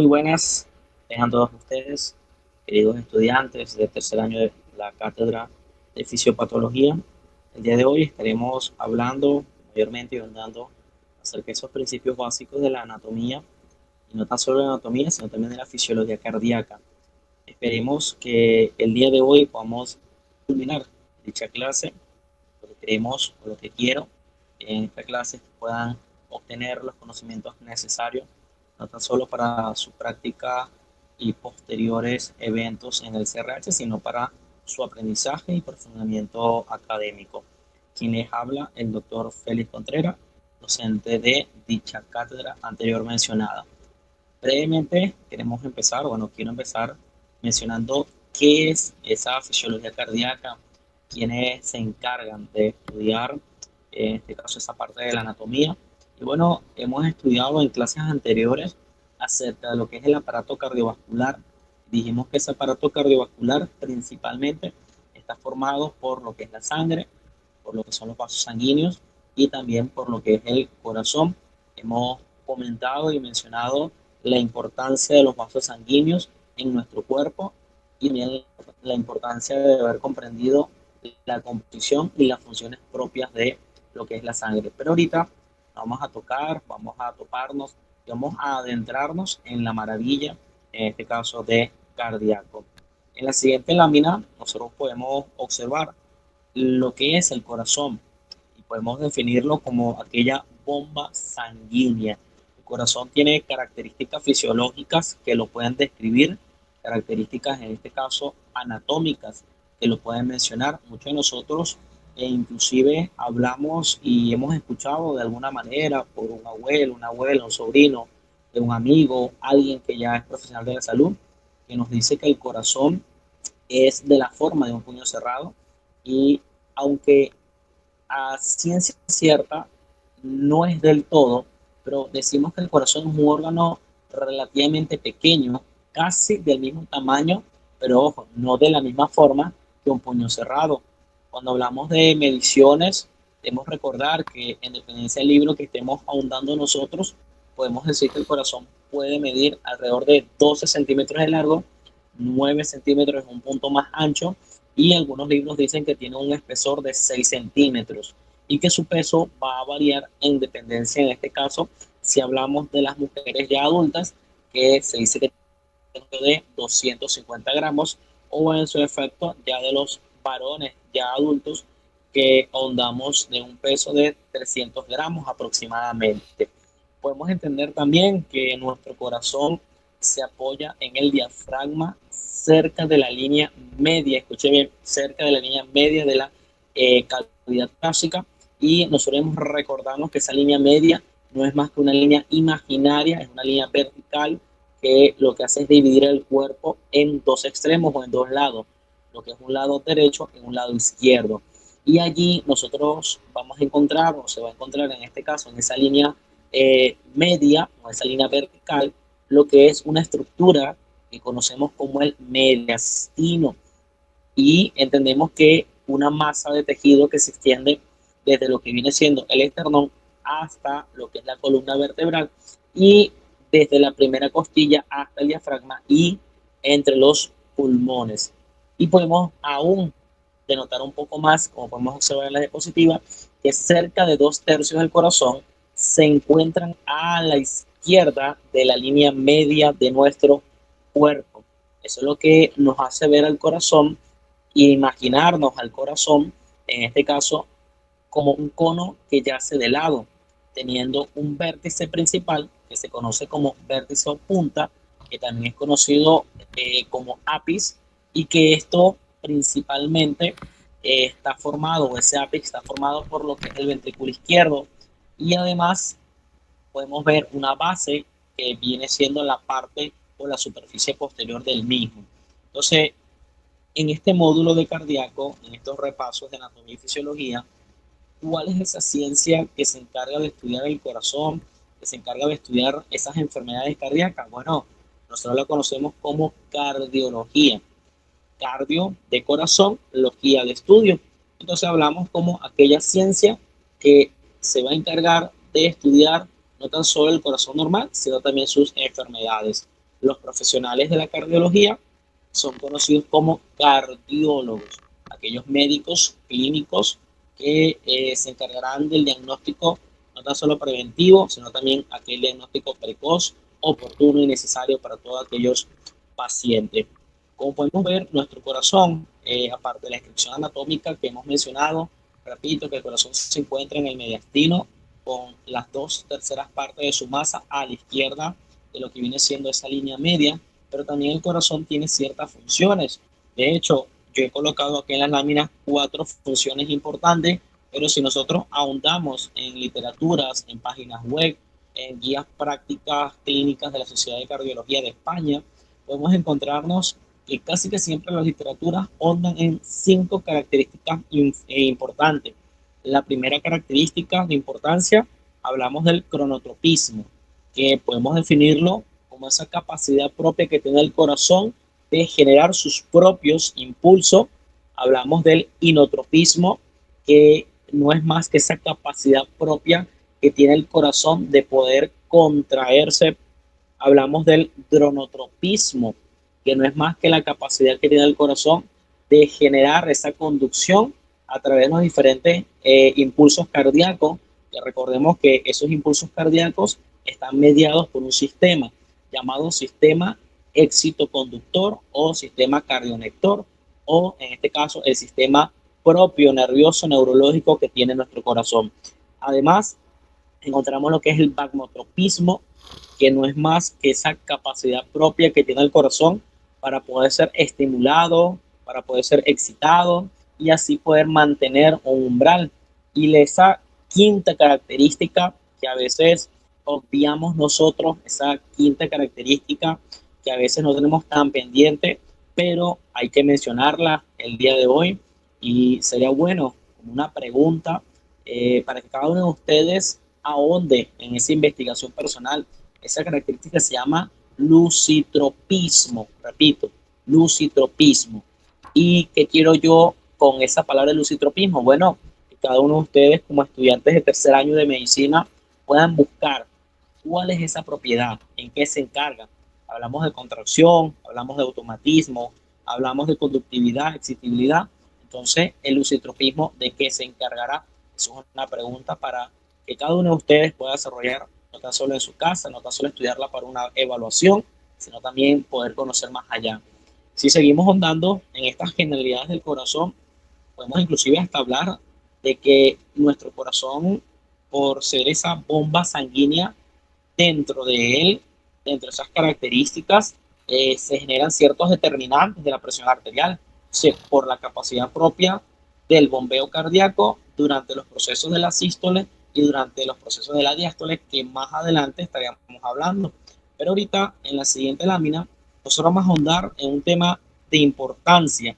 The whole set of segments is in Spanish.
Muy buenas, tengan todos ustedes, queridos estudiantes del tercer año de la cátedra de fisiopatología. El día de hoy estaremos hablando mayormente y ahondando acerca de esos principios básicos de la anatomía, y no tan solo de la anatomía, sino también de la fisiología cardíaca. Esperemos que el día de hoy podamos culminar dicha clase. Lo que queremos o lo que quiero en esta clase es que puedan obtener los conocimientos necesarios, no tan solo para su práctica y posteriores eventos en el CRH, sino para su aprendizaje y perfeccionamiento académico. Quien les habla, el doctor Félix Contreras, docente de dicha cátedra anterior mencionada. Brevemente quiero empezar mencionando qué es esa fisiología cardíaca, quienes se encargan de estudiar, en este caso, esa parte de la anatomía. Y bueno, hemos estudiado en clases anteriores acerca de lo que es el aparato cardiovascular. Dijimos que ese aparato cardiovascular principalmente está formado por lo que es la sangre, por lo que son los vasos sanguíneos y también por lo que es el corazón. Hemos comentado y mencionado la importancia de los vasos sanguíneos en nuestro cuerpo y también la importancia de haber comprendido la composición y las funciones propias de lo que es la sangre. Pero ahorita vamos a tocar, vamos a toparnos y vamos a adentrarnos en la maravilla, en este caso de cardíaco. En la siguiente lámina nosotros podemos observar lo que es el corazón y podemos definirlo como aquella bomba sanguínea. El corazón tiene características fisiológicas que lo pueden describir, características en este caso anatómicas que lo pueden mencionar. Muchos de nosotros inclusive hablamos y hemos escuchado de alguna manera por un abuelo, una abuela, un sobrino, de un amigo, alguien que ya es profesional de la salud, que nos dice que el corazón es de la forma de un puño cerrado y aunque a ciencia cierta no es del todo, pero decimos que el corazón es un órgano relativamente pequeño, casi del mismo tamaño, pero ojo, no de la misma forma que un puño cerrado. Cuando hablamos de mediciones, debemos recordar que en dependencia del libro que estemos ahondando nosotros, podemos decir que el corazón puede medir alrededor de 12 centímetros de largo, 9 centímetros es un punto más ancho y algunos libros dicen que tiene un espesor de 6 centímetros y que su peso va a variar en dependencia, en este caso, si hablamos de las mujeres ya adultas, que se dice que tiene de 250 gramos, o en su efecto ya de los varones ya adultos, que ahondamos de un peso de 300 gramos aproximadamente. Podemos entender también que nuestro corazón se apoya en el diafragma cerca de la línea media, escuche bien, cerca de la línea media de la cavidad torácica, y nosotros debemos recordarnos que esa línea media no es más que una línea imaginaria, es una línea vertical que lo que hace es dividir el cuerpo en dos extremos o en dos lados, lo que es un lado derecho y un lado izquierdo. Y allí nosotros vamos a encontrar, o se va a encontrar en este caso, en esa línea media o esa línea vertical, lo que es una estructura que conocemos como el mediastino. Y entendemos que una masa de tejido que se extiende desde lo que viene siendo el esternón hasta lo que es la columna vertebral y desde la primera costilla hasta el diafragma y entre los pulmones. Y podemos aún denotar un poco más, como podemos observar en la diapositiva, que cerca de 2/3 del corazón se encuentran a la izquierda de la línea media de nuestro cuerpo. Eso es lo que nos hace ver al corazón e imaginarnos al corazón, en este caso, como un cono que yace de lado, teniendo un vértice principal que se conoce como vértice o punta, que también es conocido como ápice, y que esto principalmente está formado, o ese ápice está formado por lo que es el ventrículo izquierdo, y además podemos ver una base que viene siendo la parte o la superficie posterior del mismo. Entonces, en este módulo de cardíaco, en estos repasos de anatomía y fisiología, ¿cuál es esa ciencia que se encarga de estudiar el corazón, que se encarga de estudiar esas enfermedades cardíacas? Bueno, nosotros la conocemos como cardiología. Cardio de corazón, logía de estudio. Entonces hablamos como aquella ciencia que se va a encargar de estudiar no tan solo el corazón normal, sino también sus enfermedades. Los profesionales de la cardiología son conocidos como cardiólogos, aquellos médicos clínicos que se encargarán del diagnóstico no tan solo preventivo, sino también aquel diagnóstico precoz, oportuno y necesario para todos aquellos pacientes. Como podemos ver, nuestro corazón, aparte de la descripción anatómica que hemos mencionado, repito que el corazón se encuentra en el mediastino con las 2/3 partes de su masa a la izquierda de lo que viene siendo esa línea media, pero también el corazón tiene ciertas funciones. De hecho, yo he colocado aquí en las láminas 4 funciones importantes, pero si nosotros ahondamos en literaturas, en páginas web, en guías prácticas clínicas de la Sociedad de Cardiología de España, podemos encontrarnos que casi que siempre las literaturas ondan en 5 características importantes. La primera característica de importancia, hablamos del cronotropismo, que podemos definirlo como esa capacidad propia que tiene el corazón de generar sus propios impulsos. Hablamos del inotropismo, que no es más que esa capacidad propia que tiene el corazón de poder contraerse. Hablamos del dronotropismo, que no es más que la capacidad que tiene el corazón de generar esa conducción a través de los diferentes impulsos cardíacos, que recordemos que esos impulsos cardíacos están mediados por un sistema llamado sistema excitoconductor o sistema cardionector, o en este caso el sistema propio nervioso neurológico que tiene nuestro corazón. Además, encontramos lo que es el bagmotropismo, que no es más que esa capacidad propia que tiene el corazón para poder ser estimulado, para poder ser excitado y así poder mantener un umbral. Y esa quinta característica que a veces obviamos nosotros, esa quinta característica que a veces no tenemos tan pendiente, pero hay que mencionarla el día de hoy y sería bueno como una pregunta para que cada uno de ustedes ahonde en esa investigación personal. Esa característica se llama lucitropismo, repito, lucitropismo. ¿Y qué quiero yo con esa palabra lucitropismo? Bueno, que cada uno de ustedes como estudiantes de tercer año de medicina puedan buscar cuál es esa propiedad, en qué se encarga. Hablamos de contracción, hablamos de automatismo, hablamos de conductividad, excitabilidad. Entonces, el lucitropismo, ¿de qué se encargará? Eso es una pregunta para que cada uno de ustedes pueda desarrollar, no tan solo en su casa, no tan solo estudiarla para una evaluación, sino también poder conocer más allá. Si seguimos ahondando en estas generalidades del corazón, podemos inclusive hasta hablar de que nuestro corazón, por ser esa bomba sanguínea dentro de él, dentro de esas características, se generan ciertos determinantes de la presión arterial, por la capacidad propia del bombeo cardíaco durante los procesos de la sístole y durante los procesos de la diástole, que más adelante estaríamos hablando. Pero ahorita, en la siguiente lámina, nosotros vamos a ahondar en un tema de importancia,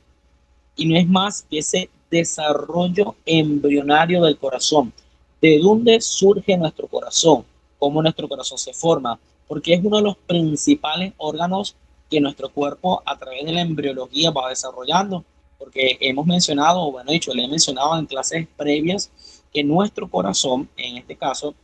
y no es más que ese desarrollo embrionario del corazón. ¿De dónde surge nuestro corazón? ¿Cómo nuestro corazón se forma? Porque es uno de los principales órganos que nuestro cuerpo a través de la embriología va desarrollando. Porque hemos mencionado, o bueno, dicho, le he mencionado en clases previas que nuestro corazón, en este caso,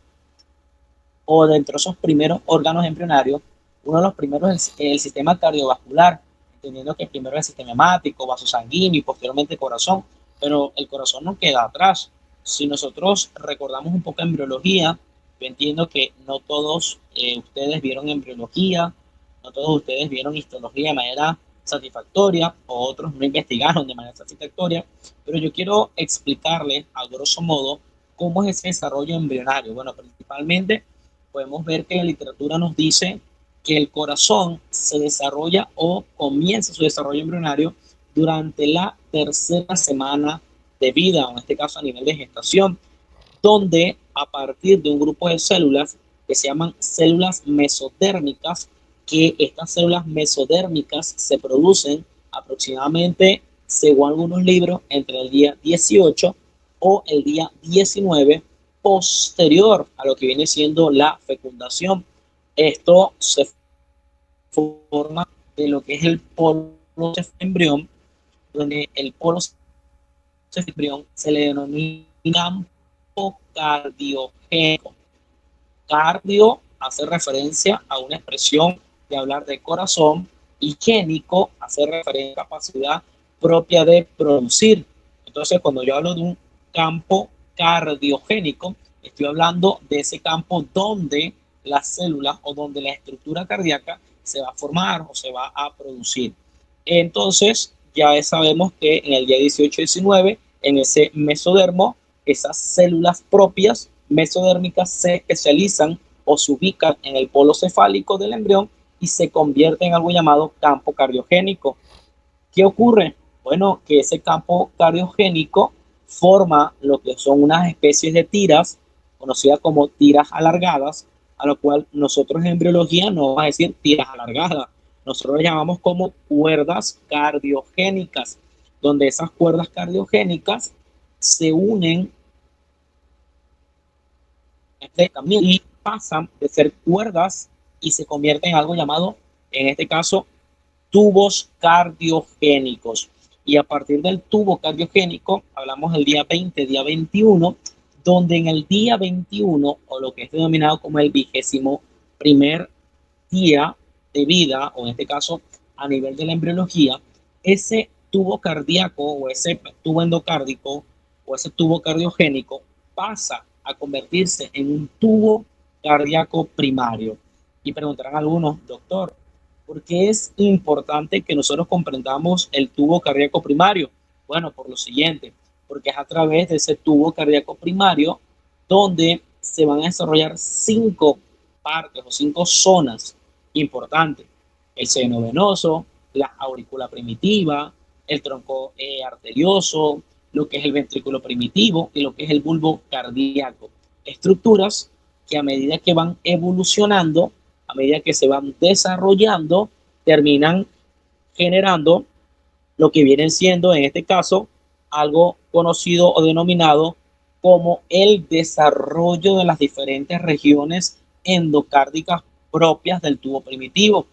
o dentro de esos primeros órganos embrionarios, uno de los primeros es el sistema cardiovascular, entendiendo que primero es el sistema hemático, vaso sanguíneo y posteriormente el corazón, pero el corazón no queda atrás. Si nosotros recordamos un poco de embriología, yo entiendo que no todos ustedes vieron embriología, no todos ustedes vieron histología de manera satisfactoria, o otros no investigaron de manera satisfactoria, pero yo quiero explicarles a grosso modo cómo es ese desarrollo embrionario. Bueno, principalmente podemos ver que la literatura nos dice que el corazón se desarrolla o comienza su desarrollo embrionario durante la tercera semana de vida, o en este caso a nivel de gestación, donde a partir de un grupo de células que se llaman células mesodérmicas, que estas células mesodérmicas se producen aproximadamente, según algunos libros, entre el día 18 o el día 19 posterior a lo que viene siendo la fecundación. Esto se forma de lo que es el polo embrión, donde el polo embrión se le denomina campo cardiogénico. Cardio hace referencia a una expresión de hablar de corazón, y génico hace referencia a la capacidad propia de producir. Entonces, cuando yo hablo de un campo cardiogénico, estoy hablando de ese campo donde las células o donde la estructura cardíaca se va a formar o se va a producir. Entonces, ya sabemos que en el día 18-19, en ese mesodermo, esas células propias mesodérmicas se especializan o se ubican en el polo cefálico del embrión y se convierte en algo llamado campo cardiogénico. ¿Qué ocurre? Bueno, que ese campo cardiogénico forma lo que son unas especies de tiras, conocidas como tiras alargadas, a lo cual nosotros en embriología no vamos a decir tiras alargadas, nosotros le llamamos como cuerdas cardiogénicas, donde esas cuerdas cardiogénicas se unen y pasan de ser cuerdas y se convierten en algo llamado, en este caso, tubos cardiogénicos. Y a partir del tubo cardiogénico, hablamos del día 20, día 21, donde en el día 21, o lo que es denominado como el 21º día de vida, o en este caso a nivel de la embriología, ese tubo cardíaco o ese tubo endocárdico o ese tubo cardiogénico pasa a convertirse en un tubo cardíaco primario. Y preguntarán algunos, doctor, ¿por qué es importante que nosotros comprendamos el tubo cardíaco primario? Bueno, por lo siguiente, porque es a través de ese tubo cardíaco primario donde se van a desarrollar 5 partes o 5 zonas importantes: el seno venoso, la aurícula primitiva, el tronco arterioso, lo que es el ventrículo primitivo y lo que es el bulbo cardíaco. Estructuras que a medida que van evolucionando, a medida que se van desarrollando, terminan generando lo que vienen siendo, en este caso, algo conocido o denominado como el desarrollo de las diferentes regiones endocárdicas propias del tubo primitivo.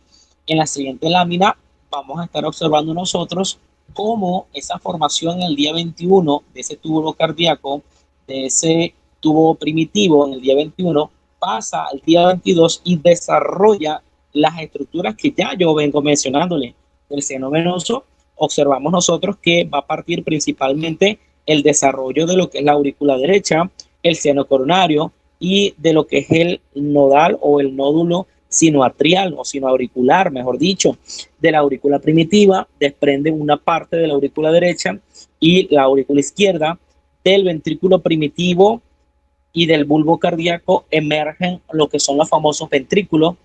En la siguiente lámina vamos a estar observando nosotros cómo esa formación en el día 21 de ese tubo cardíaco, de ese tubo primitivo en el día 21, pasa al día 22 y desarrolla las estructuras que ya yo vengo mencionándole. El seno venoso, observamos nosotros que va a partir principalmente el desarrollo de lo que es la aurícula derecha, el seno coronario y de lo que es el nodal o el nódulo sinoatrial o sinoauricular, mejor dicho. De la aurícula primitiva desprende una parte de la aurícula derecha y la aurícula izquierda. Del ventrículo primitivo y del bulbo cardíaco emergen lo que son los famosos ventrículos.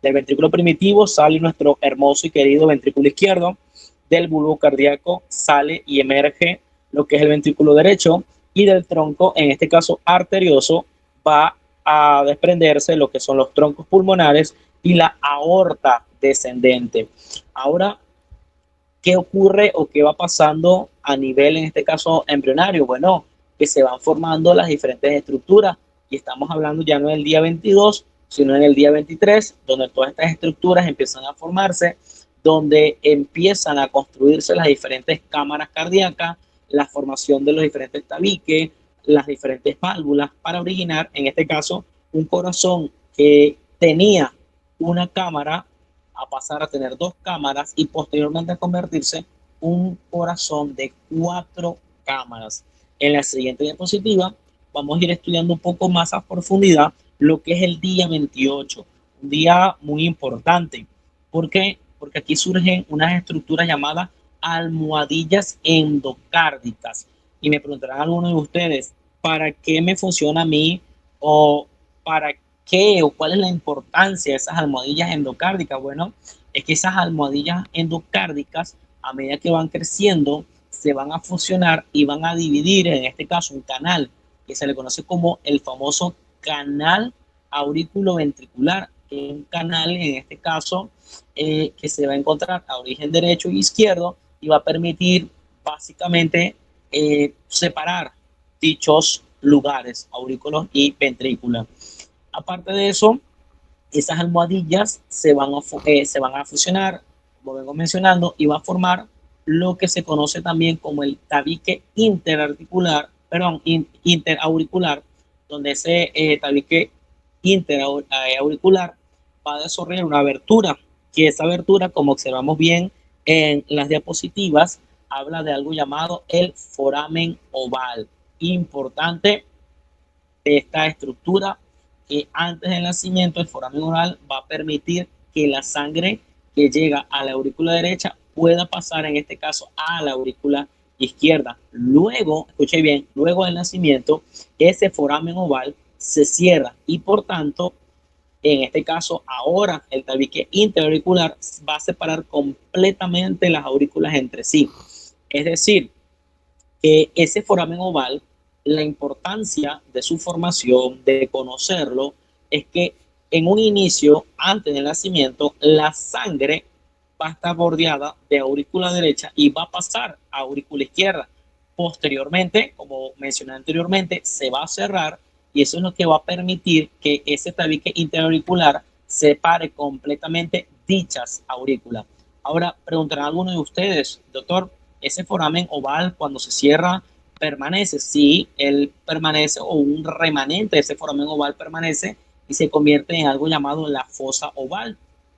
Del ventrículo primitivo sale nuestro hermoso y querido ventrículo izquierdo. Del bulbo cardíaco sale y emerge lo que es el ventrículo derecho, y del tronco, en este caso arterioso, va a desprenderse lo que son los troncos pulmonares y la aorta descendente. Ahora, ¿qué ocurre o qué va pasando a nivel, en este caso, embrionario? Bueno, que se van formando las diferentes estructuras, y estamos hablando ya no del día 22, sino en el día 23, donde todas estas estructuras empiezan a formarse, donde empiezan a construirse las diferentes cámaras cardíacas, la formación de los diferentes tabiques, las diferentes válvulas para originar, en este caso, un corazón que tenía una cámara a pasar a tener 2 cámaras y posteriormente a convertirse un corazón de 4 cámaras. En la siguiente diapositiva vamos a ir estudiando un poco más a profundidad lo que es el día 28, un día muy importante. ¿Por qué? Porque aquí surgen unas estructuras llamadas almohadillas endocárdicas. Y me preguntarán algunos de ustedes, ¿para qué me funciona a mí? ¿O para qué o cuál es la importancia de esas almohadillas endocárdicas? Bueno, es que esas almohadillas endocárdicas, a medida que van creciendo, se van a fusionar y van a dividir, en este caso, un canal que se le conoce como el famoso canal aurículo-ventricular, que es un canal, en este caso, que se va a encontrar a origen derecho e izquierdo y va a permitir básicamente separar dichos lugares, aurículos y ventrículos. Aparte de eso, esas almohadillas se van a fusionar, como vengo mencionando, y va a formar lo que se conoce también como el tabique interauricular, donde ese tabique interauricular va a desarrollar una abertura que esa abertura, como observamos bien en las diapositivas, habla de algo llamado el foramen oval. Importante de esta estructura que antes del nacimiento el foramen oval va a permitir que la sangre que llega a la aurícula derecha pueda pasar en este caso a la aurícula izquierda. Luego, escuche bien, luego del nacimiento ese foramen oval se cierra y por tanto en este caso ahora el tabique interauricular va a separar completamente las aurículas entre sí. Es decir, que ese foramen oval, la importancia de su formación, de conocerlo, es que en un inicio, antes del nacimiento, la sangre va a estar bordeada de aurícula derecha y va a pasar a aurícula izquierda. Posteriormente, como mencioné anteriormente, se va a cerrar y eso es lo que va a permitir que ese tabique interauricular separe completamente dichas aurículas. Ahora, preguntarán algunos de ustedes, doctor, ese foramen oval cuando se cierra permanece, sí, él permanece o un remanente de ese foramen oval permanece y se convierte en algo llamado la fosa oval.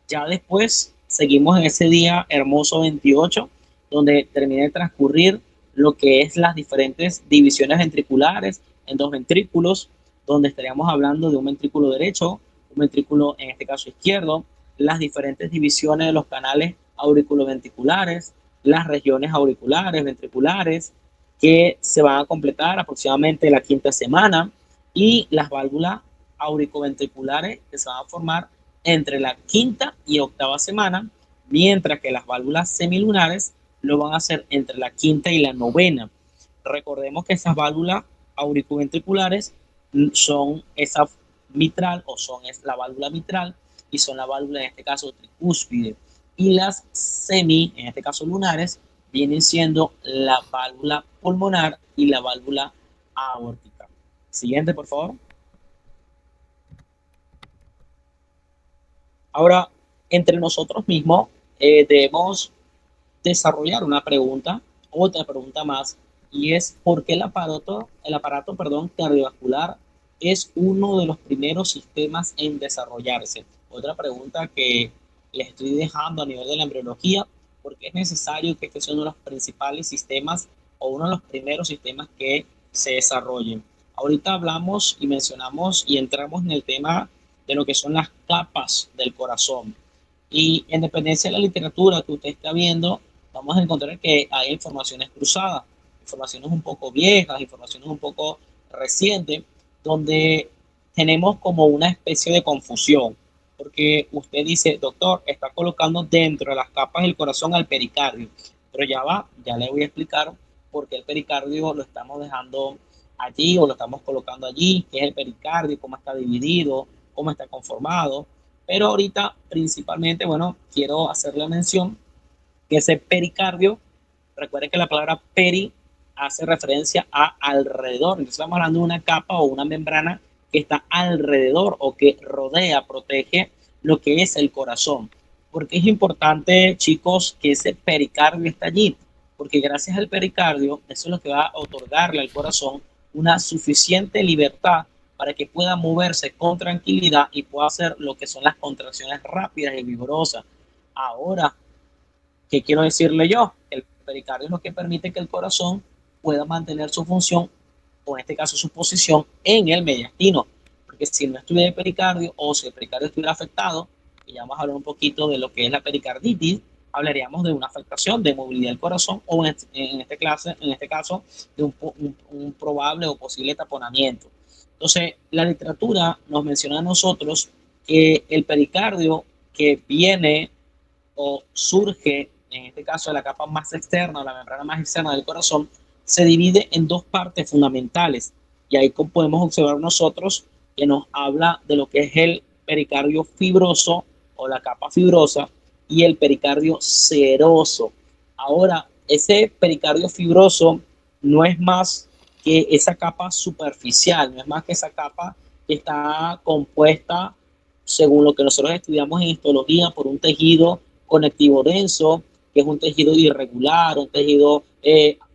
Ya después seguimos en ese día hermoso 28, donde termina de transcurrir lo que es las diferentes divisiones ventriculares en dos ventrículos, donde estaríamos hablando de un ventrículo derecho, un ventrículo en este caso izquierdo, las diferentes divisiones de los canales auriculoventriculares, las regiones auriculares, ventriculares, que se van a completar aproximadamente la quinta semana, y las válvulas auricoventriculares que se van a formar entre la quinta y octava semana, mientras que las válvulas semilunares lo van a hacer entre la quinta y la novena. Recordemos que esas válvulas auricoventriculares son esa mitral o son la válvula mitral y son la válvula en este caso tricúspide, y las semi, en este caso lunares, vienen siendo la válvula pulmonar y la válvula aórtica. Siguiente, por favor. Ahora, entre nosotros mismos debemos desarrollar una pregunta, otra pregunta más, y es ¿por qué el aparato cardiovascular es uno de los primeros sistemas en desarrollarse? Otra pregunta que les estoy dejando a nivel de la embriología, porque es necesario que este sea uno de los principales sistemas o uno de los primeros sistemas que se desarrollen. Ahorita hablamos y mencionamos y entramos en el tema de lo que son las capas del corazón. Y en dependencia de la literatura que usted está viendo, vamos a encontrar que hay informaciones cruzadas, informaciones un poco viejas, informaciones un poco recientes, donde tenemos como una especie de confusión, porque usted dice, doctor, está colocando dentro de las capas del corazón al pericardio, pero ya va, ya le voy a explicar por qué el pericardio lo estamos dejando allí o lo estamos colocando allí, qué es el pericardio, cómo está dividido, cómo está conformado. Pero ahorita principalmente, bueno, quiero hacerle mención que ese pericardio, recuerden que la palabra peri hace referencia a alrededor, entonces estamos hablando de una capa o una membrana que está alrededor o que rodea, protege lo que es el corazón. Porque es importante, chicos, que ese pericardio esté allí, porque gracias al pericardio, eso es lo que va a otorgarle al corazón una suficiente libertad para que pueda moverse con tranquilidad y pueda hacer lo que son las contracciones rápidas y vigorosas. Ahora, ¿qué quiero decirle yo? El pericardio es lo que permite que el corazón pueda mantener su función, o en este caso su posición, en el mediastino. Porque si no estuviera el pericardio o si el pericardio estuviera afectado, y ya vamos a hablar un poquito de lo que es la pericarditis, hablaríamos de una afectación de movilidad del corazón o en este caso de un probable o posible taponamiento. Entonces, la literatura nos menciona a nosotros que el pericardio que viene o surge, en este caso de la capa más externa, la membrana más externa del corazón, se divide en dos partes fundamentales. Y ahí podemos observar nosotros que nos habla de lo que es el pericardio fibroso o la capa fibrosa y el pericardio seroso. Ahora, ese pericardio fibroso no es más que esa capa superficial, no es más que esa capa que está compuesta, según lo que nosotros estudiamos en histología, por un tejido conectivo denso, que es un tejido irregular, un tejido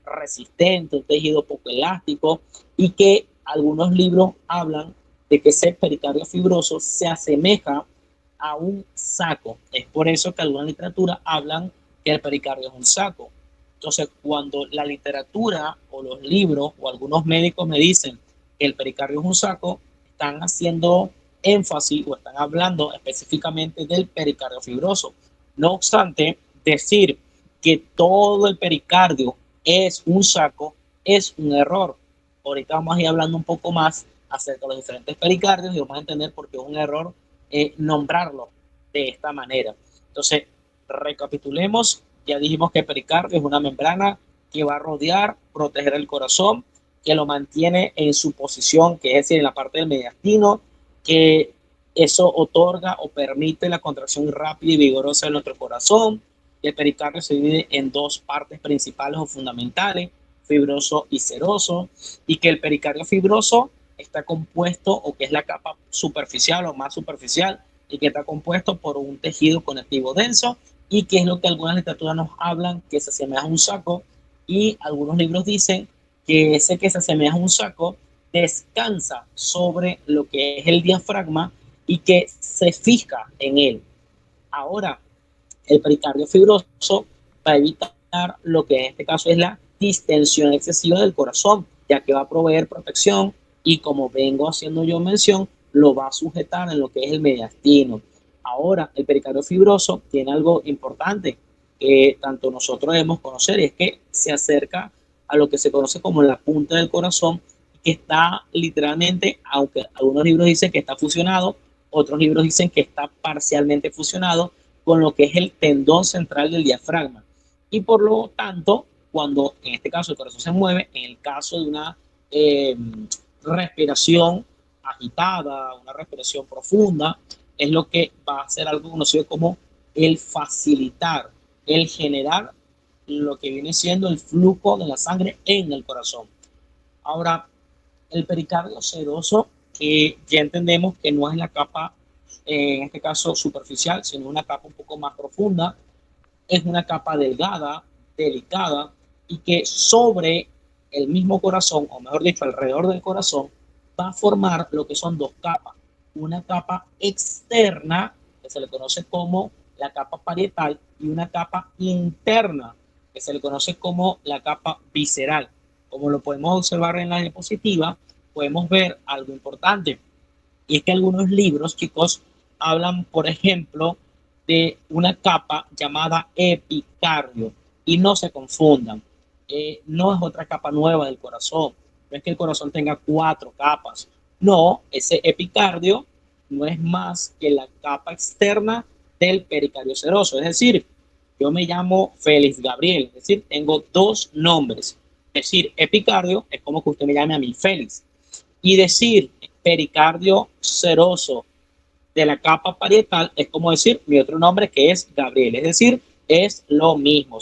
resistente, un tejido poco elástico, y que algunos libros hablan de que ese pericardio fibroso se asemeja a un saco. Es por eso que alguna literatura hablan que el pericardio es un saco. Entonces, cuando la literatura o los libros o algunos médicos me dicen que el pericardio es un saco, están haciendo énfasis o están hablando específicamente del pericardio fibroso. No obstante, decir que todo el pericardio es un saco es un error. Ahorita vamos a ir hablando un poco más acerca de los diferentes pericardios y vamos a entender por qué es un error nombrarlo de esta manera. Entonces, recapitulemos, ya dijimos que el pericardio es una membrana que va a rodear, proteger el corazón, que lo mantiene en su posición, que es decir, en la parte del mediastino, que eso otorga o permite la contracción rápida y vigorosa de nuestro corazón. El pericardio se divide en dos partes principales o fundamentales, fibroso y seroso, y que el pericardio fibroso está compuesto, o que es la capa superficial o más superficial, y que está compuesto por un tejido conectivo denso, y que es lo que algunas literaturas nos hablan, que se asemeja a un saco, y algunos libros dicen que ese que se asemeja a un saco descansa sobre lo que es el diafragma y que se fija en él. Ahora, el pericardio fibroso va a evitar lo que en este caso es la distensión excesiva del corazón, ya que va a proveer protección y, como vengo haciendo yo mención, lo va a sujetar en lo que es el mediastino. Ahora, el pericardio fibroso tiene algo importante que tanto nosotros debemos conocer, y es que se acerca a lo que se conoce como la punta del corazón, que está literalmente, aunque algunos libros dicen que está fusionado, otros libros dicen que está parcialmente fusionado con lo que es el tendón central del diafragma. Y por lo tanto, cuando en este caso el corazón se mueve, en el caso de una eh, respiración agitada, una respiración profunda, es lo que va a ser algo conocido como el facilitar, el generar lo que viene siendo el flujo de la sangre en el corazón. Ahora, el pericardio seroso, que ya entendemos que no es la capa, en este caso superficial, sino una capa un poco más profunda, es una capa delgada, delicada, y que sobre el mismo corazón, o mejor dicho, alrededor del corazón, va a formar lo que son dos capas. Una capa externa, que se le conoce como la capa parietal, y una capa interna, que se le conoce como la capa visceral. Como lo podemos observar en la diapositiva, podemos ver algo importante. Y es que algunos libros, chicos, hablan, por ejemplo, de una capa llamada epicardio. Y no se confundan, no es otra capa nueva del corazón. No es que el corazón tenga cuatro capas. No, ese epicardio no es más que la capa externa del pericardio seroso. Es decir, yo me llamo Félix Gabriel, es decir, tengo dos nombres. Es decir, epicardio es como que usted me llame a mí Félix. Y decir pericardio seroso de la capa parietal es como decir mi otro nombre, que es Gabriel. Es decir, es lo mismo.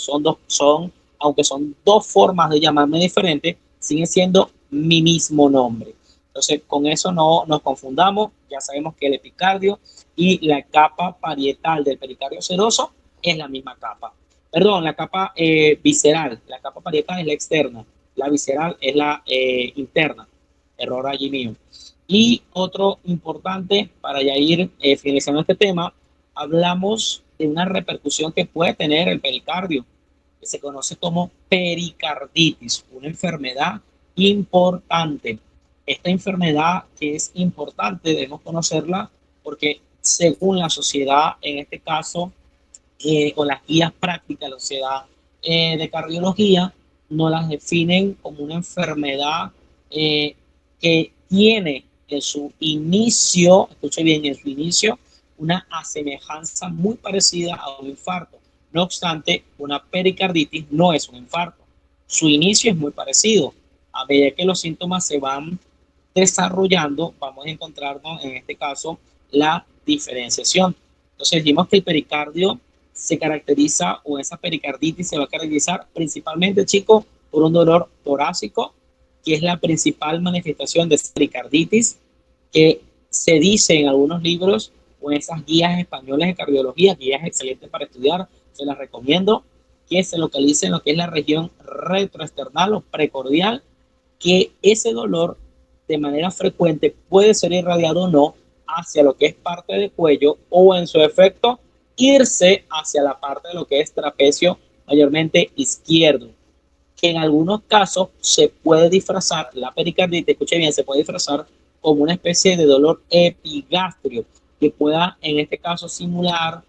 Aunque son dos formas de llamarme diferentes, siguen siendo mi mismo nombre. Entonces, con eso no nos confundamos. Ya sabemos que el epicardio y la capa parietal del pericardio seroso es la misma capa. Perdón, la capa visceral. La capa parietal es la externa. La visceral es la interna. Error allí mío. Y otro importante, para ya ir finalizando este tema, hablamos de una repercusión que puede tener el pericardio, que se conoce como pericarditis, una enfermedad importante. Esta enfermedad, que es importante, debemos conocerla porque, según la sociedad, en este caso, o las guías prácticas de la sociedad de cardiología, no las definen como una enfermedad que tiene en su inicio, escuche bien, en su inicio, una asemejanza muy parecida a un infarto. No obstante, una pericarditis no es un infarto. Su inicio es muy parecido. A medida que los síntomas se van desarrollando, vamos a encontrarnos en este caso la diferenciación. Entonces dijimos que el pericardio se caracteriza, o esa pericarditis se va a caracterizar principalmente, chicos, por un dolor torácico, que es la principal manifestación de pericarditis, que se dice en algunos libros o en esas guías españolas de cardiología, guías excelentes para estudiar, se las recomiendo, que se localice en lo que es la región retroesternal o precordial, que ese dolor de manera frecuente puede ser irradiado o no hacia lo que es parte del cuello o en su efecto irse hacia la parte de lo que es trapecio mayormente izquierdo, que en algunos casos se puede disfrazar la pericarditis, escuche bien, se puede disfrazar como una especie de dolor epigastrio que pueda en este caso simular,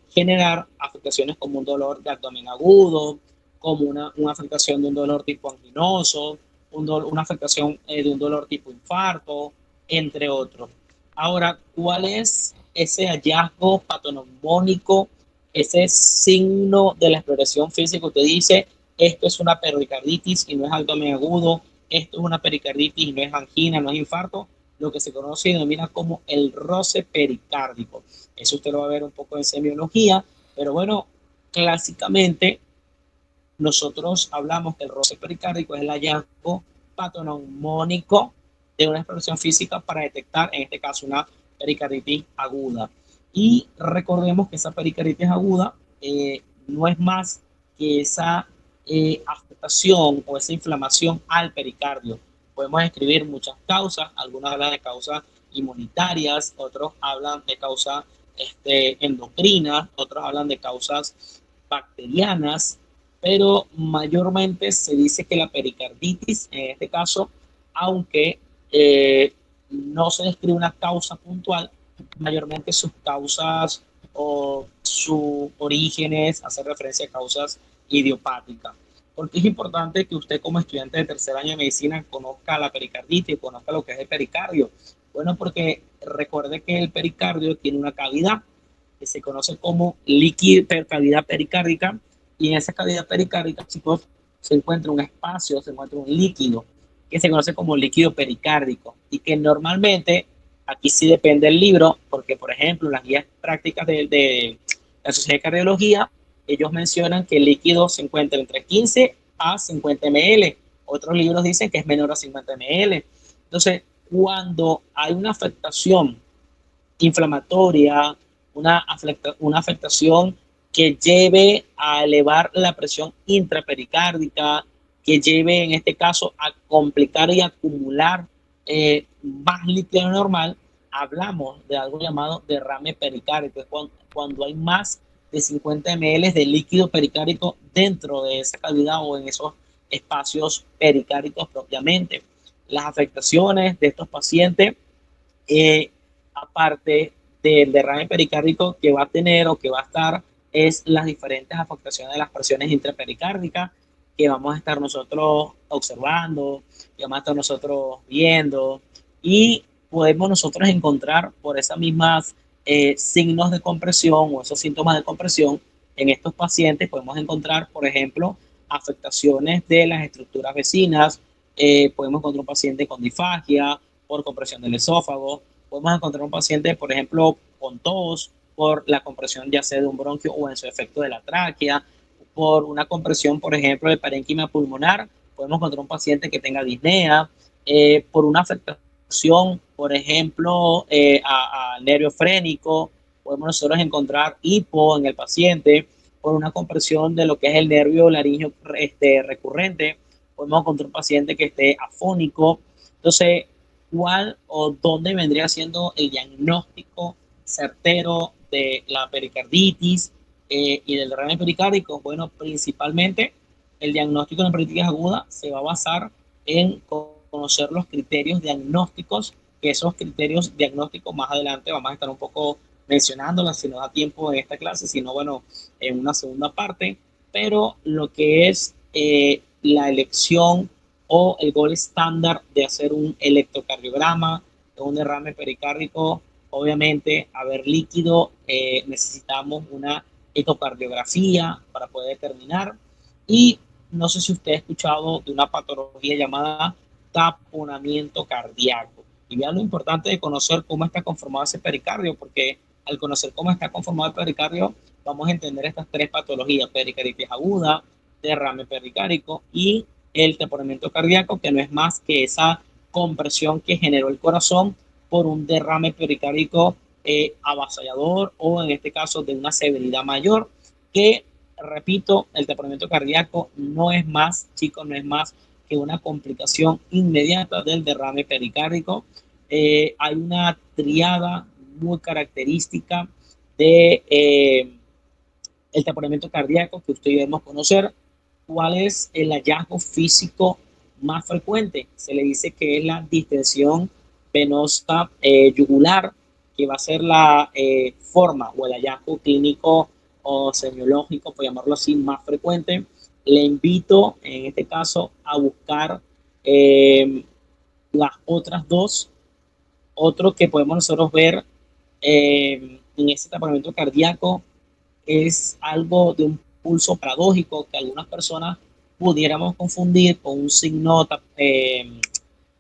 generar afectaciones como un dolor de abdomen agudo, como una afectación de un dolor tipo anginoso, una afectación de un dolor tipo infarto, entre otros. Ahora, ¿cuál es ese hallazgo patognomónico, ese signo de la exploración física? Usted dice, esto es una pericarditis y no es abdomen agudo, esto es una pericarditis y no es angina, no es infarto, lo que se conoce y denomina como el roce pericárdico. Eso usted lo va a ver un poco en semiología, pero bueno, clásicamente nosotros hablamos que el roce pericárdico es el hallazgo patognomónico de una expresión física para detectar, en este caso, una pericarditis aguda. Y recordemos que esa pericarditis aguda no es más que esa afectación o esa inflamación al pericardio. Podemos escribir muchas causas, algunas hablan de causas inmunitarias, otros hablan de causas endocrinas, otros hablan de causas bacterianas, pero mayormente se dice que la pericarditis, en este caso, aunque no se describe una causa puntual, mayormente sus causas o sus orígenes hacen referencia a causas idiopáticas. Porque es importante que usted como estudiante de tercer año de medicina conozca la pericarditis, conozca lo que es el pericardio. Bueno, porque recuerde que el pericardio tiene una cavidad que se conoce como cavidad pericárdica, y en esa cavidad pericárdica, chicos, se encuentra un espacio, se encuentra un líquido que se conoce como líquido pericárdico y que normalmente, aquí sí depende del libro, porque por ejemplo las guías prácticas de la Sociedad de Cardiología, ellos mencionan que el líquido se encuentra entre 15 a 50 ml, otros libros dicen que es menor a 50 ml. Entonces, cuando hay una afectación inflamatoria, una afectación que lleve a elevar la presión intrapericárdica, que lleve en este caso a complicar y acumular más líquido normal, hablamos de algo llamado derrame pericárdico. Es cuando hay más de 50 ml de líquido pericárdico dentro de esa cavidad o en esos espacios pericárdicos propiamente. Las afectaciones de estos pacientes, aparte del derrame pericárdico que va a tener o que va a estar, es las diferentes afectaciones de las presiones intrapericárdicas que vamos a estar nosotros observando, que vamos a estar nosotros viendo, y podemos nosotros encontrar por esas mismas signos de compresión o esos síntomas de compresión en estos pacientes. Podemos encontrar, por ejemplo, afectaciones de las estructuras vecinas, podemos encontrar un paciente con disfagia por compresión del esófago, podemos encontrar un paciente, por ejemplo, con tos, por la compresión ya sea de un bronquio o en su efecto de la tráquea, por una compresión, por ejemplo, del parénquima pulmonar, podemos encontrar un paciente que tenga disnea, por una afectación, por ejemplo, al nervio frénico, podemos nosotros encontrar hipo en el paciente, por una compresión de lo que es el nervio laríngeo recurrente, podemos encontrar un paciente que esté afónico. Entonces, ¿cuál o dónde vendría siendo el diagnóstico certero de la pericarditis y del derrame pericárdico? Bueno, principalmente el diagnóstico de la pericarditis aguda se va a basar en conocer los criterios diagnósticos, que esos criterios diagnósticos más adelante vamos a estar un poco mencionándolas si no da tiempo en esta clase, sino bueno, en una segunda parte, pero lo que es la elección o el gol estándar de hacer un electrocardiograma de un derrame pericárdico, obviamente, a ver líquido, necesitamos una ecocardiografía para poder determinar. Y no sé si usted ha escuchado de una patología llamada taponamiento cardíaco. Y vean lo importante de conocer cómo está conformado ese pericardio, porque al conocer cómo está conformado el pericardio, vamos a entender estas tres patologías: pericarditis aguda, derrame pericárdico y el taponamiento cardíaco, que no es más que esa compresión que generó el corazón por un derrame pericárdico avasallador, o en este caso de una severidad mayor, que, repito, el taponamiento cardíaco no es más, chicos, no es más que una complicación inmediata del derrame pericárdico. hay una triada muy característica de el taponamiento cardíaco que usted debemos conocer. ¿Cuál es el hallazgo físico más frecuente? Se le dice que es la distensión venosa yugular, que va a ser la forma o el hallazgo clínico o semiológico, por llamarlo así, más frecuente. Le invito, en este caso, a buscar las otras dos. Otro que podemos nosotros ver en ese taponamiento cardíaco es algo de un pulso paradójico que algunas personas pudiéramos confundir con un signo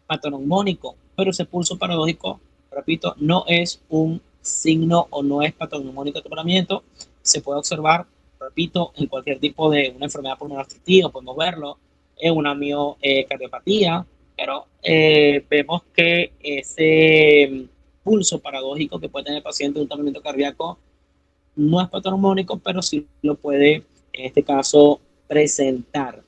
patognomónico, pero ese pulso paradójico, repito, no es un signo o no es patognomónico de tratamiento. Se puede observar, repito, en cualquier tipo de una enfermedad pulmonar obstructiva, podemos verlo en una miocardiopatía, pero vemos que ese pulso paradójico que puede tener el paciente de un tratamiento cardíaco no es patognomónico, pero sí lo puede, en este caso, presentar.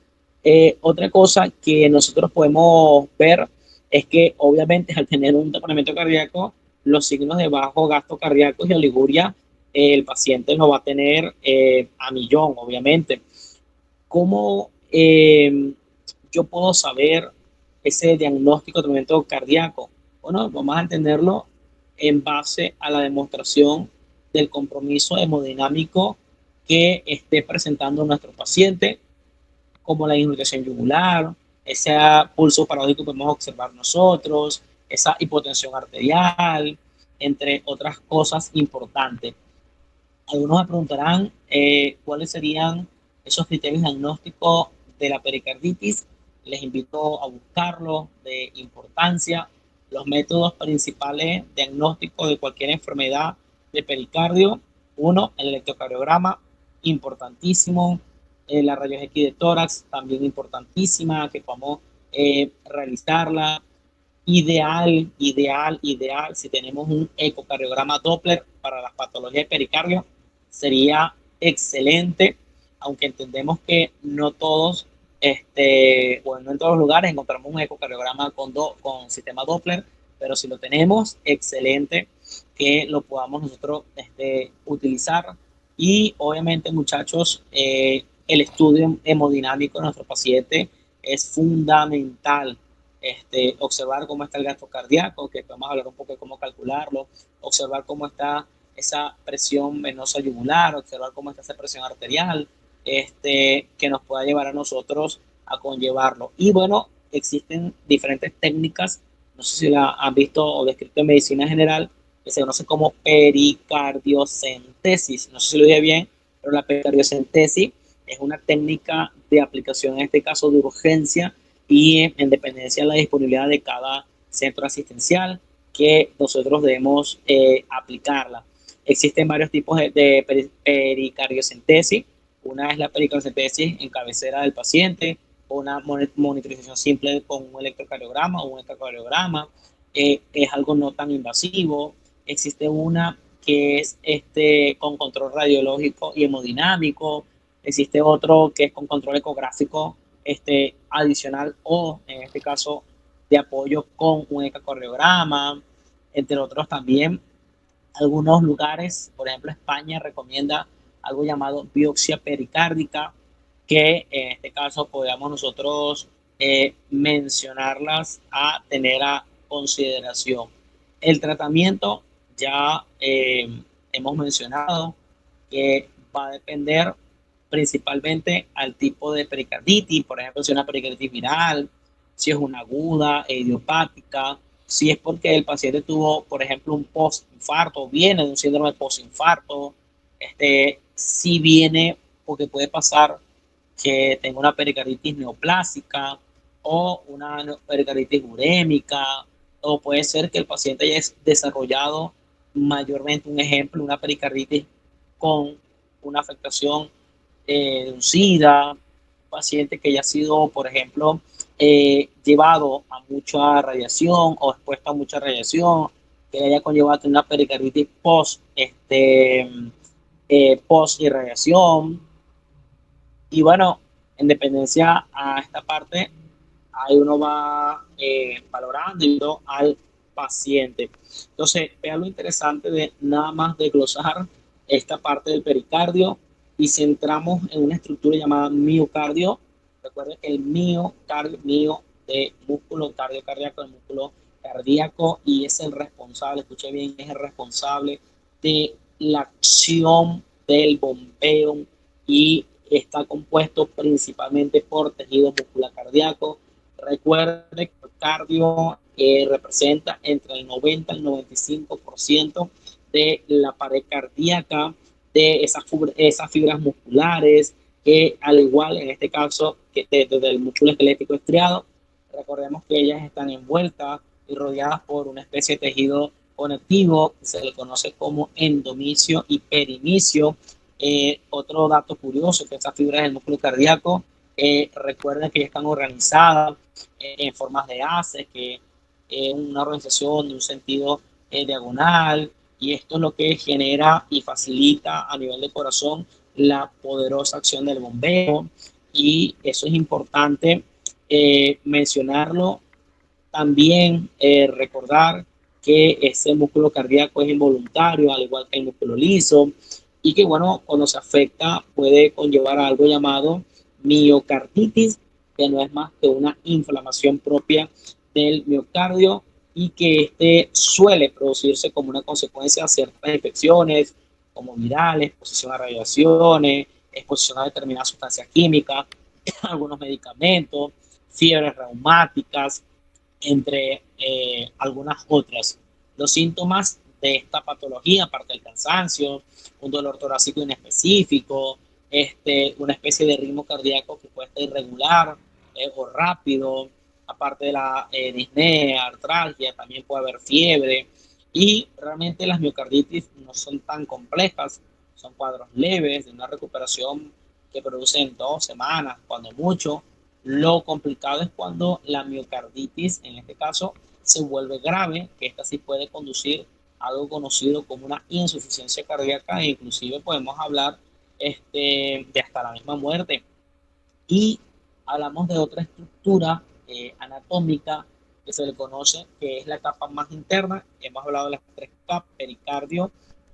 Otra cosa que nosotros podemos ver es que, obviamente, al tener un taponamiento cardíaco, los signos de bajo gasto cardíaco y oliguria, el paciente lo va a tener a millón, obviamente. ¿Cómo yo puedo saber ese diagnóstico de tratamiento cardíaco? Bueno, vamos a entenderlo en base a la demostración del compromiso hemodinámico que esté presentando nuestro paciente, como la irritación yugular, ese pulso paradójico que podemos observar nosotros, esa hipotensión arterial, entre otras cosas importantes. Algunos me preguntarán cuáles serían esos criterios diagnósticos de la pericarditis. Les invito a buscarlos de importancia. Los métodos principales diagnósticos de cualquier enfermedad de pericardio. Uno, el electrocardiograma, importantísimo. La rayos X de tórax, también importantísima, que podamos realizarla. Ideal, si tenemos un ecocardiograma Doppler para las patologías de pericardio, sería excelente, aunque entendemos que no todos, bueno, no en todos los lugares encontramos un ecocardiograma con sistema Doppler, pero si lo tenemos, excelente que lo podamos nosotros utilizar. Y obviamente, muchachos, el estudio hemodinámico de nuestro paciente es fundamental. Observar cómo está el gasto cardíaco, que podemos hablar un poco de cómo calcularlo, observar cómo está esa presión venosa yugular, observar cómo está esa presión arterial, que nos pueda llevar a nosotros a conllevarlo. Y bueno, existen diferentes técnicas, no sé si la han visto o descrito en medicina general, que se conoce como pericardiocentesis. No sé si lo dije bien, pero la pericardiocentesis es una técnica de aplicación, en este caso de urgencia, y en dependencia de la disponibilidad de cada centro asistencial que nosotros debemos aplicarla. Existen varios tipos de pericardiocentesis. Una es la pericardiocentesis en cabecera del paciente, una monitorización simple con un electrocardiograma o un ecocardiograma. Es algo no tan invasivo. Existe una que es con control radiológico y hemodinámico. Existe otro que es con control ecográfico adicional o, en este caso, de apoyo con un ecocardiograma, entre otros también. Algunos lugares, por ejemplo, España recomienda algo llamado biopsia pericárdica, que en este caso podríamos nosotros mencionarlas a tener a consideración. El tratamiento ya hemos mencionado que va a depender principalmente al tipo de pericarditis, por ejemplo, si es una pericarditis viral, si es una aguda, idiopática, si es porque el paciente tuvo, por ejemplo, un postinfarto, viene de un síndrome de postinfarto, si viene porque puede pasar que tenga una pericarditis neoplásica o una pericarditis urémica, o puede ser que el paciente haya desarrollado mayormente, un ejemplo, una pericarditis con una afectación de un SIDA, un paciente que haya sido, por ejemplo, llevado a mucha radiación o expuesto a mucha radiación, que haya conllevado una pericarditis post irradiación. Y bueno, en dependencia a esta parte, ahí uno va valorando y al paciente. Entonces, vean lo interesante de nada más desglosar esta parte del pericardio y centramos en una estructura llamada miocardio. Recuerden que el miocardio, mio de músculo, cardio cardíaco, el músculo cardíaco, y es el responsable, escuche bien, es el responsable de la acción del bombeo y está compuesto principalmente por tejido muscular cardíaco. Recuerde que el cardio representa entre el 90 y el 95% de la pared cardíaca, de esas fibras musculares, que al igual en este caso que desde el músculo esquelético estriado, recordemos que ellas están envueltas y rodeadas por una especie de tejido conectivo, se le conoce como endomisio y perimicio. Otro dato curioso, que esas fibras del músculo cardíaco, recuerden que ya están organizadas en formas de haces, que es una organización de un sentido diagonal, y esto es lo que genera y facilita a nivel de corazón la poderosa acción del bombeo, y eso es importante mencionarlo. También recordar que ese músculo cardíaco es involuntario, al igual que el músculo liso, y que bueno, cuando se afecta puede conllevar a algo llamado miocarditis, que no es más que una inflamación propia del miocardio, y que este suele producirse como una consecuencia de ciertas infecciones, como virales, exposición a radiaciones, exposición a determinadas sustancias químicas, algunos medicamentos, fiebres reumáticas, entre algunas otras. Los síntomas de esta patología, aparte del cansancio, un dolor torácico inespecífico, una especie de ritmo cardíaco que puede estar irregular o rápido, aparte de la disnea, artralgia, también puede haber fiebre, y realmente las miocarditis no son tan complejas, son cuadros leves de una recuperación que produce en 2 semanas, cuando mucho. Lo complicado es cuando la miocarditis, en este caso, se vuelve grave, que esta sí puede conducir a algo conocido como una insuficiencia cardíaca, e inclusive podemos hablar de hasta la misma muerte. Y hablamos de otra estructura anatómica que se le conoce, que es la capa más interna. Hemos hablado de las tres capas: pericardio,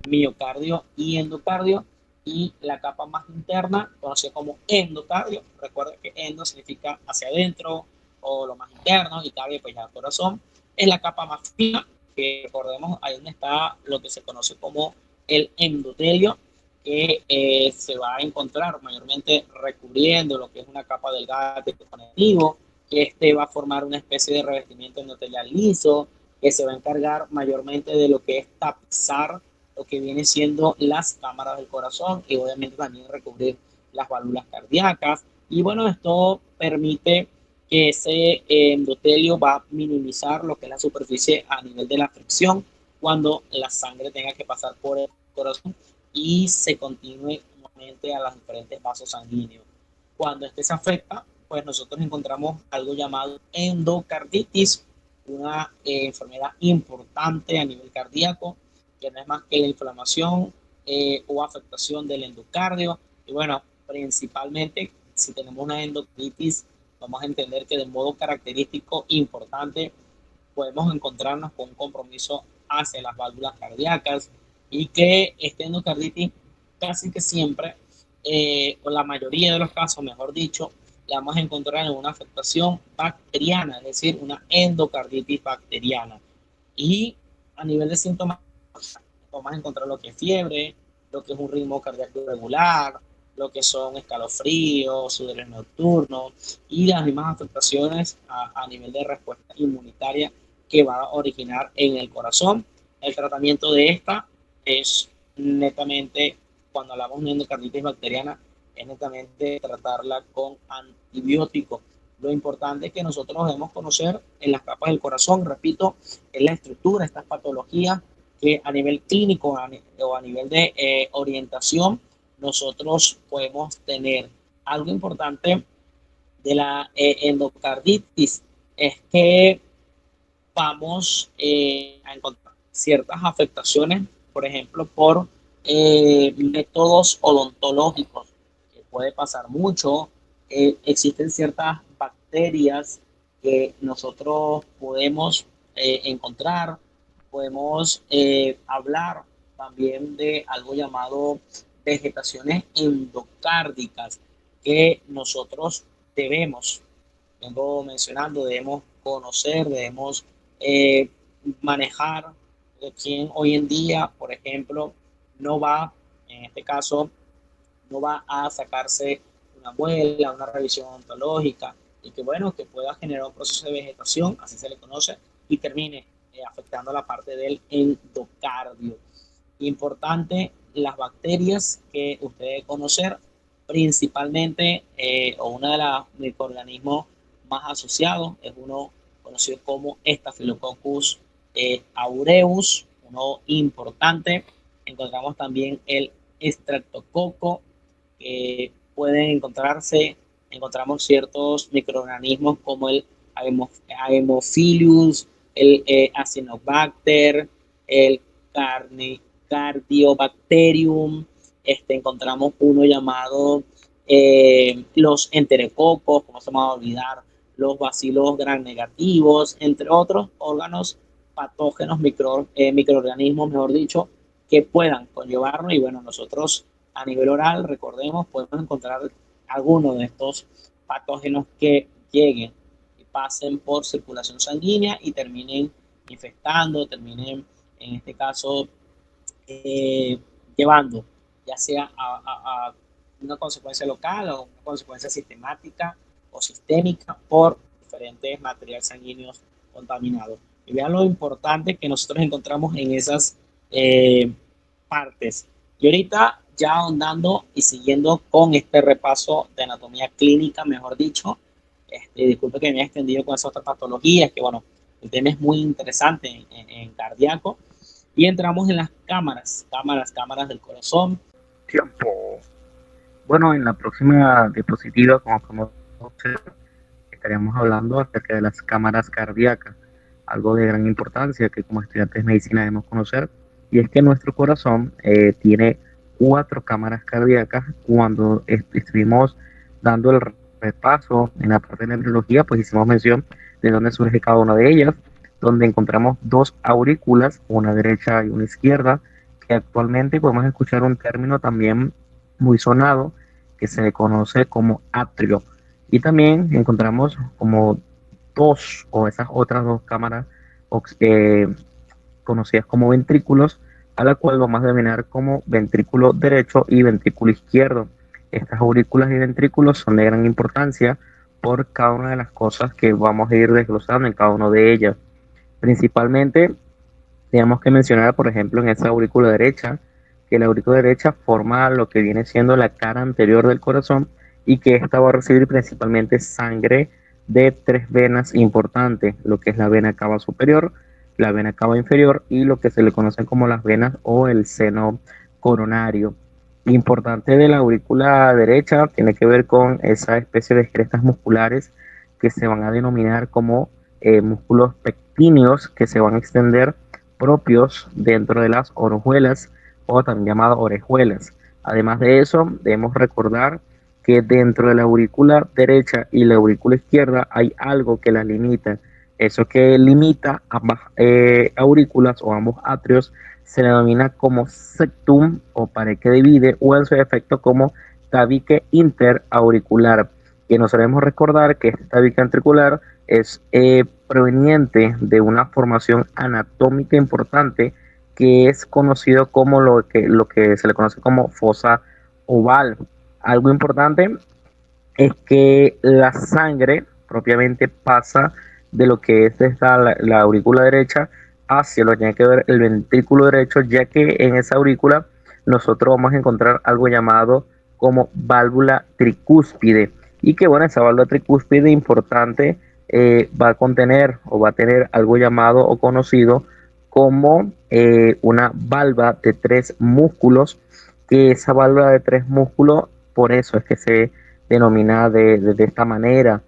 miocardio y endocardio. Y la capa más interna, conocida como endocardio, recuerden que endo significa hacia adentro o lo más interno, y cardio pues ya el corazón, es la capa más fina, que recordemos ahí donde está lo que se conoce como el endotelio, que se va a encontrar mayormente recubriendo lo que es una capa delgada de conectivo, que va a formar una especie de revestimiento endotelial liso, que se va a encargar mayormente de lo que es tapizar lo que viene siendo las cámaras del corazón, y obviamente también recubrir las válvulas cardíacas. Y bueno, esto permite que ese endotelio va a minimizar lo que es la superficie a nivel de la fricción cuando la sangre tenga que pasar por el corazón y se continúe nuevamente a los diferentes vasos sanguíneos. Cuando este se afecta, pues nosotros encontramos algo llamado endocarditis, una enfermedad importante a nivel cardíaco, que no es más que la inflamación o afectación del endocardio. Y bueno, principalmente si tenemos una endocarditis, vamos a entender que de modo característico importante podemos encontrarnos con un compromiso hacia las válvulas cardíacas, y que este endocarditis casi que siempre, o la mayoría de los casos, mejor dicho, la vamos a encontrar en una afectación bacteriana, es decir, una endocarditis bacteriana. Y a nivel de síntomas, vamos a encontrar lo que es fiebre, lo que es un ritmo cardíaco irregular, lo que son escalofríos, sudores nocturnos, y las mismas afectaciones a nivel de respuesta inmunitaria que va a originar en el corazón. El tratamiento de esta es netamente, cuando hablamos de endocarditis bacteriana, es netamente tratarla con antibióticos. Lo importante es que nosotros debemos conocer en las capas del corazón, repito, es la estructura, estas patologías que a nivel clínico o a nivel de orientación nosotros podemos tener. Algo importante de la endocarditis es que vamos a encontrar ciertas afectaciones, por ejemplo, por métodos odontológicos, que puede pasar mucho. Existen ciertas bacterias que nosotros podemos encontrar. Podemos hablar también de algo llamado vegetaciones endocárdicas que nosotros debemos, vengo mencionando, debemos conocer, debemos eh, manejar. Quien hoy en día, por ejemplo, no va, en este caso, no va a sacarse una muela, una revisión ontológica, y que bueno, que pueda generar un proceso de vegetación, así se le conoce, y termine afectando la parte del endocardio. Importante, las bacterias que usted debe conocer, principalmente, o uno de los microorganismos más asociados es uno conocido como Staphylococcus aureus, uno importante. Encontramos también el estreptococo, que pueden encontramos ciertos microorganismos como el Haemophilus, el Acinetobacter, el Cardiobacterium. Encontramos uno llamado los enterococos, como se me va a olvidar, los bacilos gram negativos, entre otros órganos patógenos, microorganismos, mejor dicho, que puedan conllevarnos. Y bueno, nosotros a nivel oral, recordemos, podemos encontrar algunos de estos patógenos que lleguen y pasen por circulación sanguínea y terminen infectando, terminen, en este caso, eh, llevando ya sea a una consecuencia local o una consecuencia sistemática o sistémica por diferentes materiales sanguíneos contaminados. Y vean lo importante que nosotros encontramos en esas partes. Y ahorita ya ahondando y siguiendo con este repaso de anatomía clínica, mejor dicho, disculpe que me haya extendido con esas otras patologías, que bueno, el tema es muy interesante en cardíaco. Y entramos en las cámaras del corazón. Tiempo. Bueno, en la próxima diapositiva, como podemos observar, estaremos hablando acerca de las cámaras cardíacas, algo de gran importancia que como estudiantes de medicina debemos conocer, y es que nuestro corazón tiene 4 cámaras cardíacas. Cuando estuvimos dando el repaso en la parte de neurología, pues hicimos mención de dónde surge cada una de ellas, donde encontramos 2 aurículas, una derecha y una izquierda, que actualmente podemos escuchar un término también muy sonado que se le conoce como atrio. Y también encontramos como dos o esas otras 2 cámaras eh, conocidas como ventrículos, a la cual vamos a denominar como ventrículo derecho y ventrículo izquierdo. Estas aurículas y ventrículos son de gran importancia por cada una de las cosas que vamos a ir desglosando en cada una de ellas. Principalmente, tenemos que mencionar, por ejemplo, en esa aurícula derecha, que la aurícula derecha forma lo que viene siendo la cara anterior del corazón y que esta va a recibir principalmente sangre de 3 venas importantes, lo que es la vena cava superior, la vena cava inferior y lo que se le conoce como las venas o el seno coronario. Importante de la aurícula derecha tiene que ver con esa especie de crestas musculares que se van a denominar como músculos pectíneos, que se van a extender propios dentro de las orejuelas o también llamadas orejuelas. Además de eso, debemos recordar que dentro de la aurícula derecha y la aurícula izquierda hay algo que las limita. Eso que limita ambas aurículas o ambos atrios se denomina como septum o pared que divide, o en su efecto como tabique interauricular, que nos debemos recordar que este tabique ventricular es proveniente de una formación anatómica importante que es conocido como lo que se le conoce como fosa oval. Algo importante es que la sangre propiamente pasa de lo que es la aurícula derecha hacia lo que tiene que ver el ventrículo derecho, ya que en esa aurícula nosotros vamos a encontrar algo llamado como válvula tricúspide, y que bueno, esa válvula tricúspide importante va a contener o va a tener algo llamado o conocido como una válvula de 3 músculos, que esa válvula de 3 músculos, por eso es que se denomina de esta manera,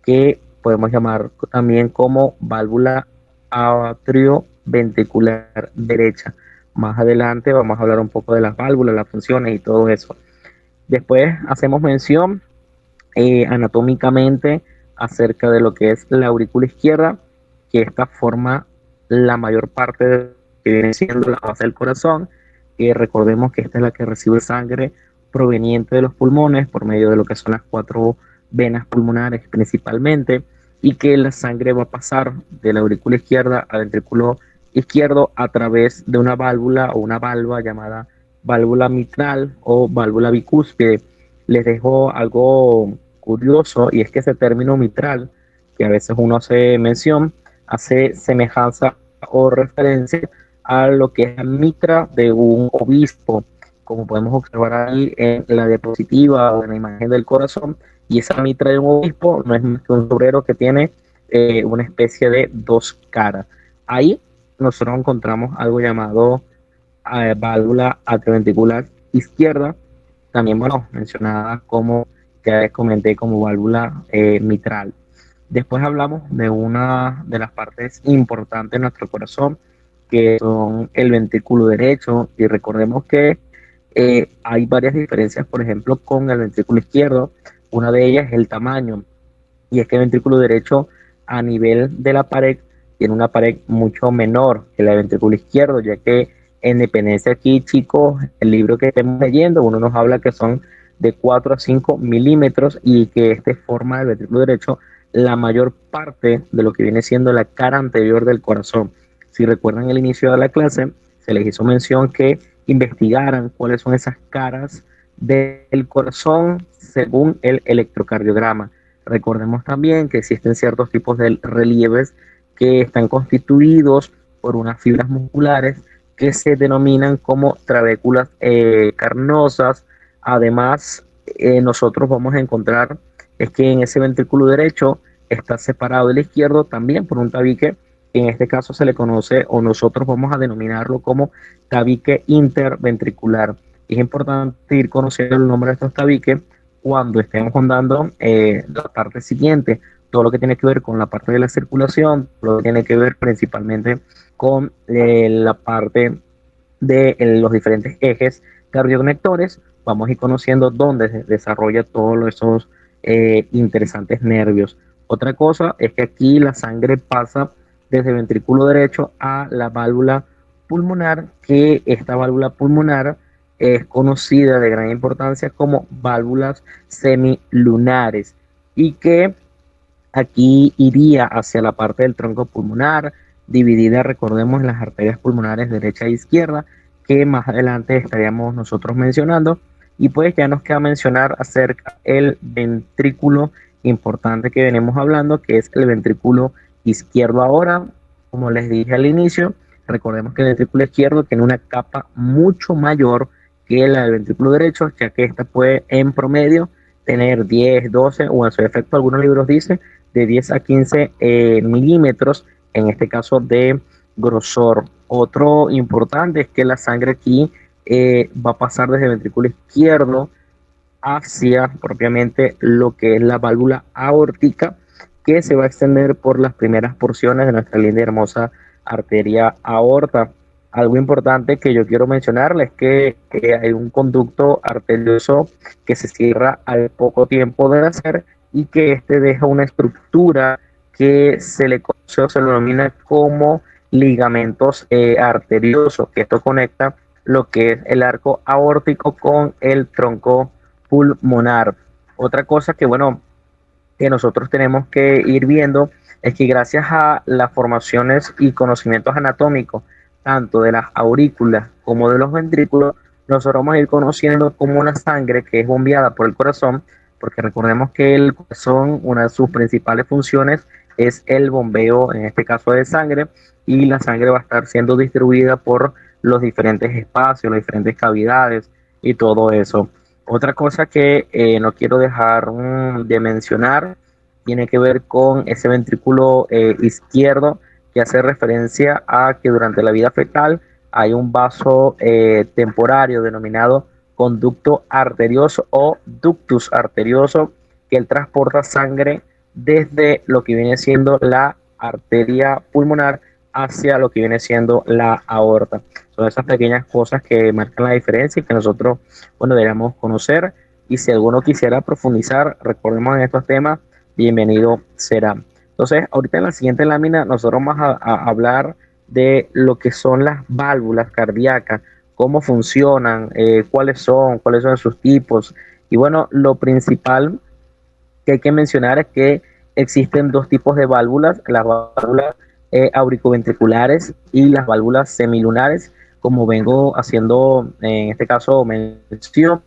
que podemos llamar también como válvula atrioventricular derecha. Más adelante vamos a hablar un poco de las válvulas, las funciones y todo eso. Después hacemos mención anatómicamente acerca de lo que es la aurícula izquierda, que esta forma la mayor parte de lo que viene siendo la base del corazón, que recordemos que esta es la que recibe sangre proveniente de los pulmones por medio de lo que son las cuatro venas pulmonares principalmente, y que la sangre va a pasar de la aurícula izquierda al ventrículo izquierdo a través de una válvula o una valva llamada válvula mitral o válvula bicúspide. Les dejo algo curioso, y es que ese término mitral, que a veces uno hace mención, hace semejanza o referencia a lo que es la mitra de un obispo, como podemos observar ahí en la diapositiva o en la imagen del corazón. Y esa mitra de un obispo no es más que un sombrero que tiene una especie de dos caras. Ahí nosotros encontramos algo llamado válvula atrioventricular izquierda, también, bueno, mencionada como, ya les comenté, como válvula mitral. Después hablamos de una de las partes importantes de nuestro corazón, que son el ventrículo derecho, y recordemos que hay varias diferencias, por ejemplo, con el ventrículo izquierdo. Una de ellas es el tamaño, y es que el ventrículo derecho a nivel de la pared tiene una pared mucho menor que la del ventrículo izquierdo, ya que en dependencia aquí, chicos, el libro que estemos leyendo, uno nos habla que son de 4 a 5 milímetros, y que este forma el ventrículo derecho la mayor parte de lo que viene siendo la cara anterior del corazón. Si recuerdan el inicio de la clase, se les hizo mención que investigaran cuáles son esas caras del corazón según el electrocardiograma. Recordemos también que existen ciertos tipos de relieves que están constituidos por unas fibras musculares que se denominan como trabéculas carnosas. Además, nosotros vamos a encontrar es que en ese ventrículo derecho está separado del izquierdo también por un tabique, que en este caso se le conoce, o nosotros vamos a denominarlo como tabique interventricular. Es importante ir conociendo el nombre de estos tabiques cuando estemos andando la parte siguiente, todo lo que tiene que ver con la parte de la circulación, lo que tiene que ver principalmente con la parte de los diferentes ejes cardioconectores. Vamos a ir conociendo dónde se desarrolla todos esos interesantes nervios. Otra cosa es que aquí la sangre pasa desde el ventrículo derecho a la válvula pulmonar, que esta válvula pulmonar es conocida de gran importancia como válvulas semilunares, y que aquí iría hacia la parte del tronco pulmonar, dividida, recordemos, en las arterias pulmonares derecha e izquierda, que más adelante estaríamos nosotros mencionando. Y pues ya nos queda mencionar acerca del ventrículo importante que venimos hablando, que es el ventrículo izquierdo. Ahora, como les dije al inicio, recordemos que el ventrículo izquierdo tiene una capa mucho mayor que la del ventrículo derecho, ya que esta puede en promedio tener 10, 12 o en su efecto algunos libros dicen de 10 a 15 milímetros, en este caso de grosor. Otro importante es que la sangre aquí va a pasar desde el ventrículo izquierdo hacia propiamente lo que es la válvula aórtica, que se va a extender por las primeras porciones de nuestra linda y hermosa arteria aorta. Algo importante que yo quiero mencionarles es que hay un conducto arterioso que se cierra al poco tiempo de nacer, y que este deja una estructura que se le conoce o se le denomina como ligamentos arteriosos, que esto conecta lo que es el arco aórtico con el tronco pulmonar. Otra cosa que, bueno, que nosotros tenemos que ir viendo es que gracias a las formaciones y conocimientos anatómicos, tanto de las aurículas como de los ventrículos, nosotros vamos a ir conociendo cómo una sangre que es bombeada por el corazón, porque recordemos que el corazón, una de sus principales funciones es el bombeo, en este caso de sangre, y la sangre va a estar siendo distribuida por los diferentes espacios, las diferentes cavidades y todo eso. Otra cosa que no quiero dejar de mencionar tiene que ver con ese ventrículo izquierdo, que hace referencia a que durante la vida fetal hay un vaso temporario denominado conducto arterioso o ductus arterioso, que él transporta sangre desde lo que viene siendo la arteria pulmonar hacia lo que viene siendo la aorta. Son esas pequeñas cosas que marcan la diferencia y que nosotros, bueno, deberíamos conocer. Y si alguno quisiera profundizar, recordemos en estos temas, bienvenido será. Entonces, ahorita en la siguiente lámina nosotros vamos a hablar de lo que son las válvulas cardíacas, cómo funcionan, cuáles son sus tipos. Y bueno, lo principal que hay que mencionar es que existen dos tipos de válvulas, las válvulas auriculoventriculares y las válvulas semilunares, como vengo haciendo en este caso mención.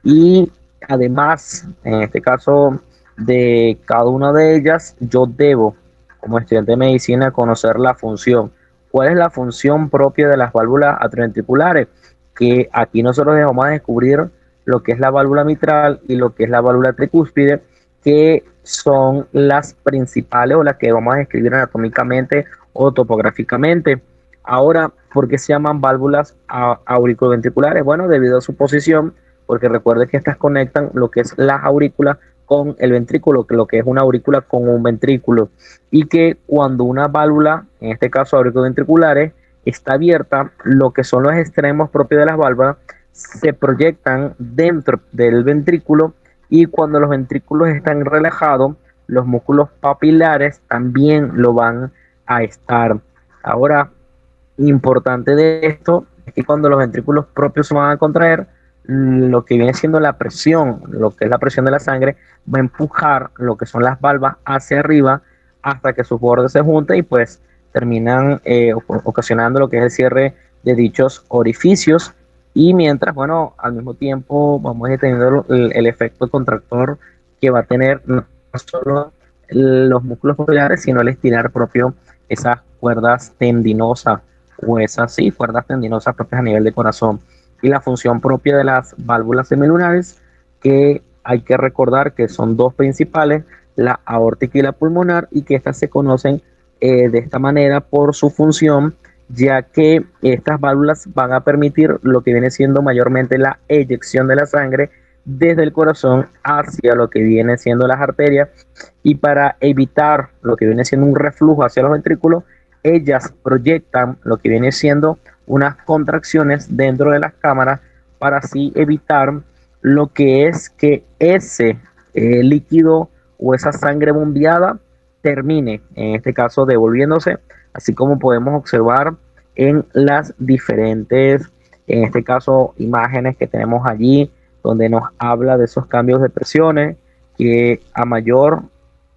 Y además, en este caso de cada una de ellas, yo debo, como estudiante de medicina, conocer la función. ¿Cuál es la función propia de las válvulas atrioventriculares? Que aquí nosotros vamos a descubrir lo que es la válvula mitral y lo que es la válvula tricúspide, que son las principales o las que vamos a describir anatómicamente o topográficamente. Ahora, ¿por qué se llaman válvulas auriculoventriculares? Bueno, debido a su posición, porque recuerde que estas conectan lo que es la aurícula con el ventrículo, que lo que es una aurícula con un ventrículo, y que cuando una válvula, en este caso auriculoventriculares, está abierta, lo que son los extremos propios de las válvulas se proyectan dentro del ventrículo, y cuando los ventrículos están relajados, los músculos papilares también lo van a estar. Ahora, importante de esto es que cuando los ventrículos propios se van a contraer, lo que viene siendo la presión, lo que es la presión de la sangre, va a empujar lo que son las valvas hacia arriba hasta que sus bordes se junten y pues terminan ocasionando lo que es el cierre de dichos orificios. Y mientras, bueno, al mismo tiempo vamos a ir teniendo el efecto contractor que va a tener no solo los músculos papilares, sino el estirar propio esas cuerdas tendinosas o esas sí, cuerdas tendinosas propias a nivel de corazón. Y la función propia de las válvulas semilunares, que hay que recordar que son dos principales, la aórtica y la pulmonar, y que estas se conocen de esta manera por su función, ya que estas válvulas van a permitir lo que viene siendo mayormente la eyección de la sangre desde el corazón hacia lo que viene siendo las arterias, y para evitar lo que viene siendo un reflujo hacia los ventrículos, ellas proyectan lo que viene siendo unas contracciones dentro de las cámaras para así evitar lo que es que ese líquido o esa sangre bombeada termine, en este caso, devolviéndose, así como podemos observar en las diferentes, en este caso, imágenes que tenemos allí, donde nos habla de esos cambios de presiones, que a mayor,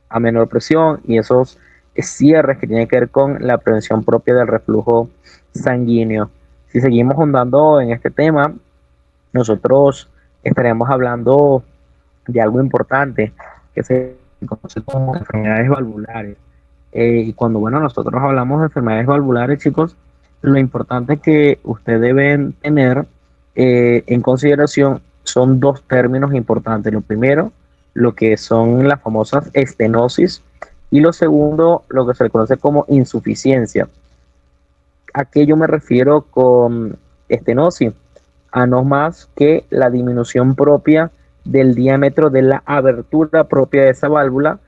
a menor presión, y esos cierres que tienen que ver con la prevención propia del reflujo sanguíneo. Si seguimos ahondando en este tema, nosotros estaremos hablando de algo importante que se conoce como enfermedades valvulares. Y cuando, bueno, nosotros hablamos de enfermedades valvulares, chicos, lo importante que ustedes deben tener en consideración son dos términos importantes. Lo primero, lo que son las famosas estenosis, y lo segundo, lo que se le conoce como insuficiencia. ¿A qué yo me refiero con estenosis? A no más que la disminución propia del diámetro de la abertura propia de esa válvula.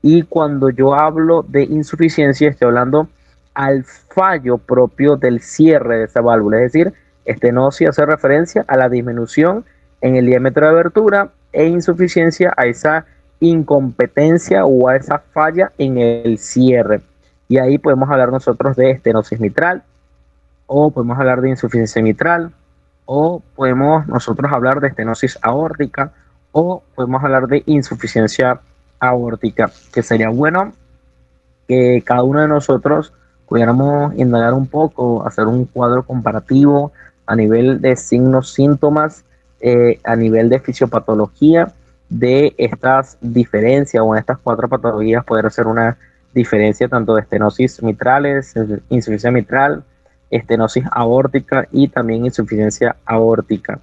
Y cuando yo hablo de insuficiencia, estoy hablando al fallo propio del cierre de esa válvula. Es decir, estenosis hace referencia a la disminución en el diámetro de abertura, e insuficiencia a esa incompetencia o a esa falla en el cierre. Y ahí podemos hablar nosotros de estenosis mitral, o podemos hablar de insuficiencia mitral, o podemos nosotros hablar de estenosis aórtica, o podemos hablar de insuficiencia aórtica, que sería bueno que cada uno de nosotros pudiéramos indagar un poco, hacer un cuadro comparativo a nivel de signos, síntomas, a nivel de fisiopatología de estas diferencias, o en estas cuatro patologías poder hacer una diferencia tanto de estenosis mitrales, insuficiencia mitral, estenosis aórtica y también insuficiencia aórtica.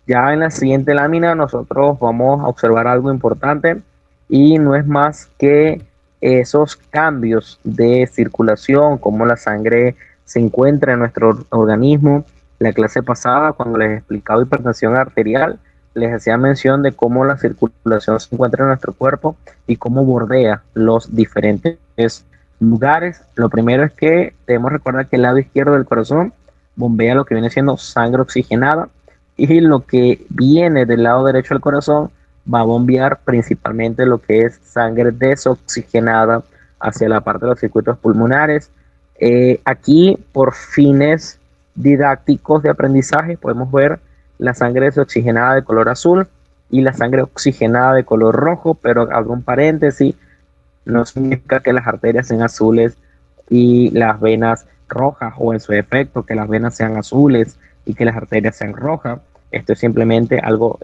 Ya en la siguiente lámina nosotros vamos a observar algo importante, y no es más que esos cambios de circulación, cómo la sangre se encuentra en nuestro organismo. La clase pasada, cuando les explicaba hipertensión arterial, les hacía mención de cómo la circulación se encuentra en nuestro cuerpo y cómo bordea los diferentes lugares. Lo primero es que debemos recordar que el lado izquierdo del corazón bombea lo que viene siendo sangre oxigenada, y lo que viene del lado derecho del corazón va a bombear principalmente lo que es sangre desoxigenada hacia la parte de los circuitos pulmonares. Aquí, por fines didácticos de aprendizaje, podemos ver la sangre desoxigenada de color azul y la sangre oxigenada de color rojo, pero abro un paréntesis, no significa que las arterias sean azules y las venas rojas, o en su efecto que las venas sean azules y que las arterias sean rojas. Esto es simplemente algo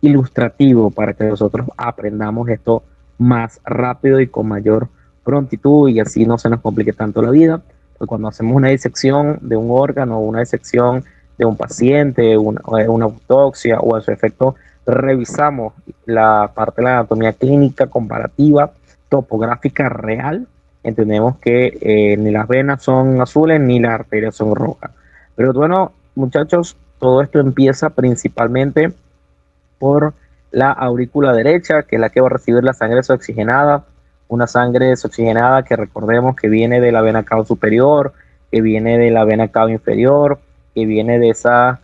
ilustrativo para que nosotros aprendamos esto más rápido y con mayor prontitud, y así no se nos complique tanto la vida. Pues cuando hacemos una disección de un órgano o una disección de un paciente, una autopsia, o en su efecto revisamos la parte de la anatomía clínica comparativa topográfica real, entendemos que ni las venas son azules ni las arterias son rojas. Pero bueno, muchachos, todo esto empieza principalmente por la aurícula derecha, que es la que va a recibir la sangre desoxigenada, una sangre desoxigenada que recordemos que viene de la vena cava superior, que viene de la vena cava inferior, que viene de esa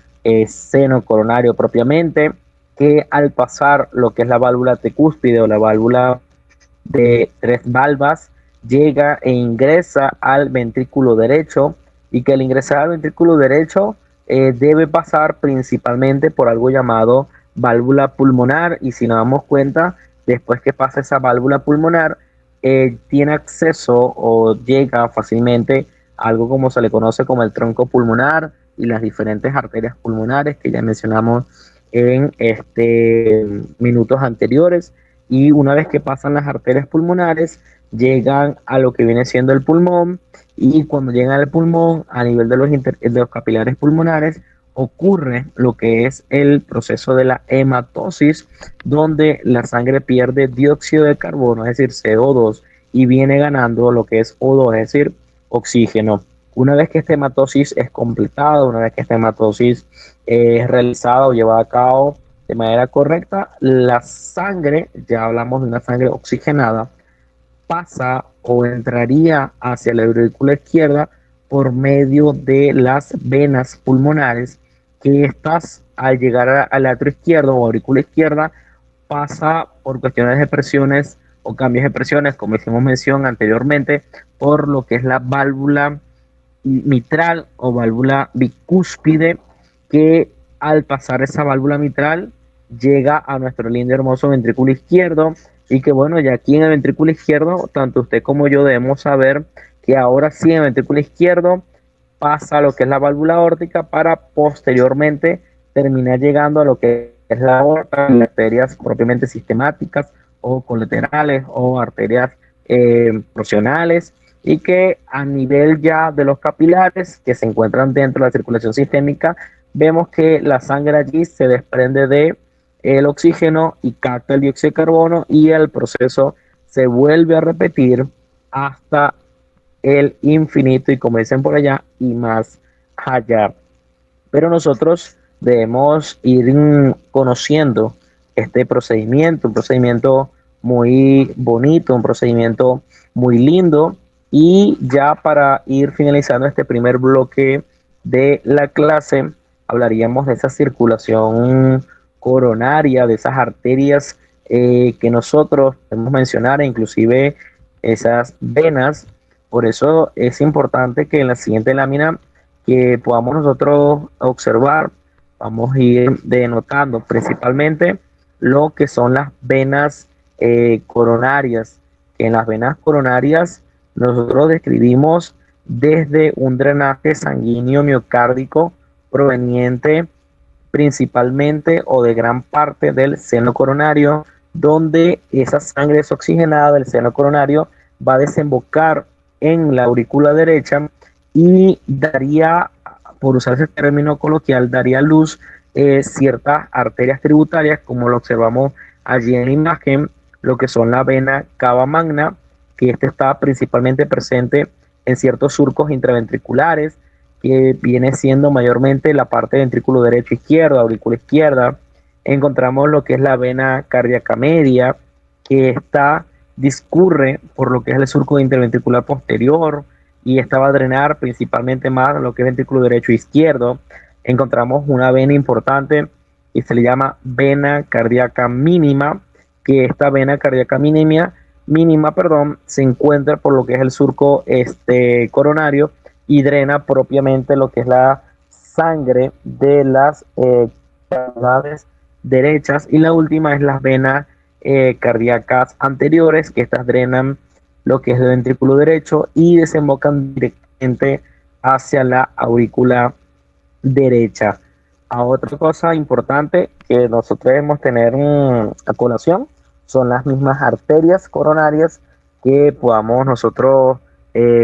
seno coronario propiamente, que al pasar lo que es la válvula tricúspide o la válvula de tres valvas, llega e ingresa al ventrículo derecho, y que al ingresar al ventrículo derecho debe pasar principalmente por algo llamado válvula pulmonar, y si nos damos cuenta, después que pasa esa válvula pulmonar, tiene acceso o llega fácilmente a algo como se le conoce como el tronco pulmonar y las diferentes arterias pulmonares que ya mencionamos en minutos anteriores. Y una vez que pasan las arterias pulmonares, llegan a lo que viene siendo el pulmón, y cuando llegan al pulmón, a nivel de los capilares pulmonares, ocurre lo que es el proceso de la hematosis, donde la sangre pierde dióxido de carbono, es decir, CO2, y viene ganando lo que es O2, es decir, oxígeno. Una vez que esta hematosis es completada, una vez que esta hematosis es realizada o llevada a cabo de manera correcta, la sangre, ya hablamos de una sangre oxigenada, pasa o entraría hacia la aurícula izquierda por medio de las venas pulmonares, que estas al llegar al atrio izquierdo o aurícula izquierda pasa por cuestiones de presiones o cambios de presiones, como hicimos mención anteriormente, por lo que es la válvula mitral o válvula bicúspide, que al pasar esa válvula mitral llega a nuestro lindo y hermoso ventrículo izquierdo, y que bueno, ya aquí en el ventrículo izquierdo, tanto usted como yo debemos saber que ahora sí en el ventrículo izquierdo pasa lo que es la válvula aórtica, para posteriormente terminar llegando a lo que es la aorta, las arterias propiamente sistemáticas o colaterales o arterias porcionales, y que a nivel ya de los capilares que se encuentran dentro de la circulación sistémica, vemos que la sangre allí se desprende de el oxígeno y capta el dióxido de carbono, y el proceso se vuelve a repetir hasta el infinito, y como dicen por allá, y más allá. Pero nosotros debemos ir conociendo este procedimiento, un procedimiento muy bonito, un procedimiento muy lindo. Y ya para ir finalizando este primer bloque de la clase, hablaríamos de esa circulación coronaria, de esas arterias que nosotros podemos mencionar, e inclusive esas venas. Por eso es importante que en la siguiente lámina que podamos nosotros observar, vamos a ir denotando principalmente lo que son las venas coronarias. En las venas coronarias nosotros describimos desde un drenaje sanguíneo miocárdico proveniente principalmente o de gran parte del seno coronario, donde esa sangre desoxigenada del seno coronario va a desembocar en la aurícula derecha, y daría, por usar ese término coloquial, daría luz ciertas arterias tributarias, como lo observamos allí en la imagen, lo que son la vena cava magna, que está principalmente presente en ciertos surcos intraventriculares, que viene siendo mayormente la parte del ventrículo derecho izquierdo, aurícula izquierda. Encontramos lo que es la vena cardíaca media, que discurre por lo que es el surco interventricular posterior, y esta va a drenar principalmente más lo que es ventrículo derecho e izquierdo. Encontramos una vena importante y se le llama vena cardíaca mínima, que esta vena cardíaca mínima mínima, perdón, se encuentra por lo que es el surco coronario y drena propiamente lo que es la sangre de las cavidades derechas, y la última es las venas cardíacas anteriores, que estas drenan lo que es el ventrículo derecho y desembocan directamente hacia la aurícula derecha. A otra cosa importante que nosotros debemos tener a colación son las mismas arterias coronarias que podamos nosotros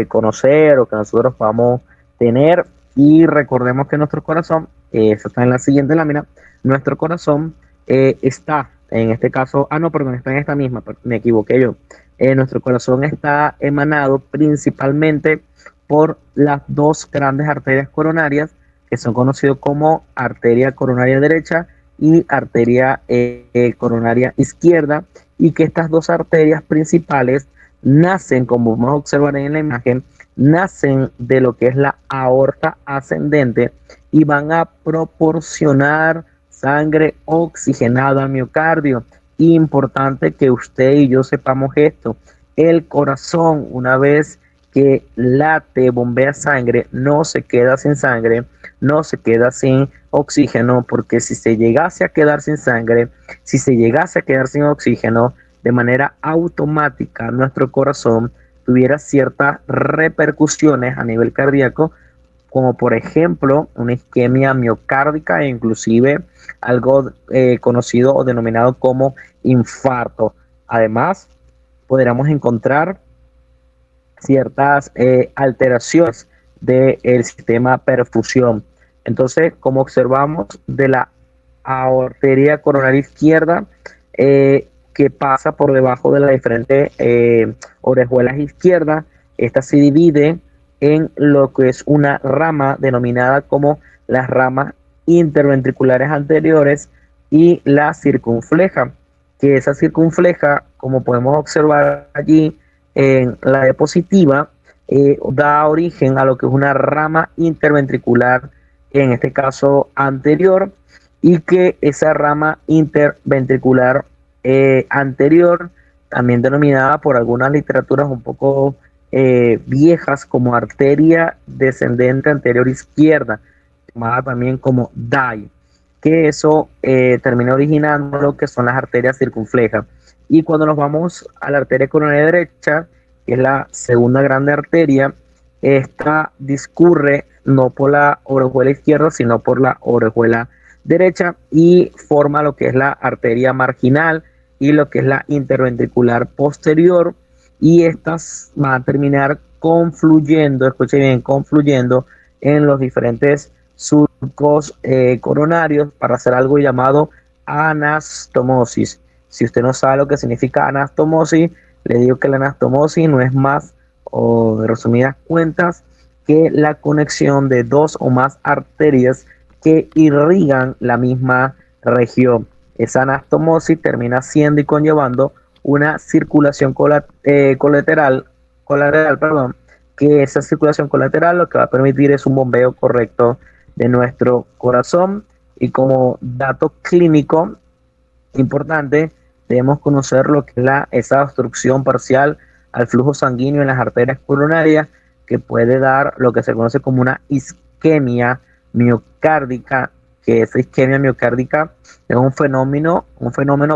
conocer o que nosotros podamos tener. Y recordemos que nuestro corazón, eso está en la siguiente lámina, nuestro corazón está, en este caso, no, perdón, está en esta misma, me equivoqué yo. Nuestro corazón está emanado principalmente por las dos grandes arterias coronarias que son conocidos como arteria coronaria derecha y arteria coronaria izquierda, y que estas dos arterias principales nacen, como vamos a observar en la imagen, nacen de lo que es la aorta ascendente y van a proporcionar sangre oxigenada al miocardio. Importante que usted y yo sepamos esto. El corazón, una vez que late, bombea sangre, no se queda sin sangre, no se queda sin oxígeno, porque si se llegase a quedar sin sangre, si se llegase a quedar sin oxígeno, de manera automática nuestro corazón tuviera ciertas repercusiones a nivel cardíaco, como por ejemplo una isquemia miocárdica e inclusive algo conocido o denominado como infarto. Además, podríamos encontrar ciertas alteraciones del sistema perfusión. Entonces, como observamos de la arteria coronaria izquierda, que pasa por debajo de las diferentes orejuelas izquierdas, esta se divide en lo que es una rama denominada como las ramas interventriculares anteriores y la circunfleja, que esa circunfleja, como podemos observar allí en la diapositiva, da origen a lo que es una rama interventricular, en este caso anterior, y que esa rama interventricular anterior, también denominada por algunas literaturas un poco viejas como arteria descendente anterior izquierda, llamada también como DAI, que eso termina originando lo que son las arterias circunflejas. Y cuando nos vamos a la arteria coronaria derecha, que es la segunda grande arteria, esta discurre no por la orejuela izquierda, sino por la orejuela derecha y forma lo que es la arteria marginal y lo que es la interventricular posterior, y estas van a terminar confluyendo, escuchen bien, confluyendo en los diferentes surcos coronarios para hacer algo llamado anastomosis. Si usted no sabe lo que significa anastomosis, le digo que la anastomosis no es más, o de resumidas cuentas, que la conexión de dos o más arterias que irrigan la misma región. Esa anastomosis termina siendo y conllevando una circulación colateral, perdón, que esa circulación colateral lo que va a permitir es un bombeo correcto de nuestro corazón. Y como dato clínico importante, debemos conocer lo que es esa obstrucción parcial al flujo sanguíneo en las arterias coronarias, que puede dar lo que se conoce como una isquemia miocárdica, que esa isquemia miocárdica es un fenómeno,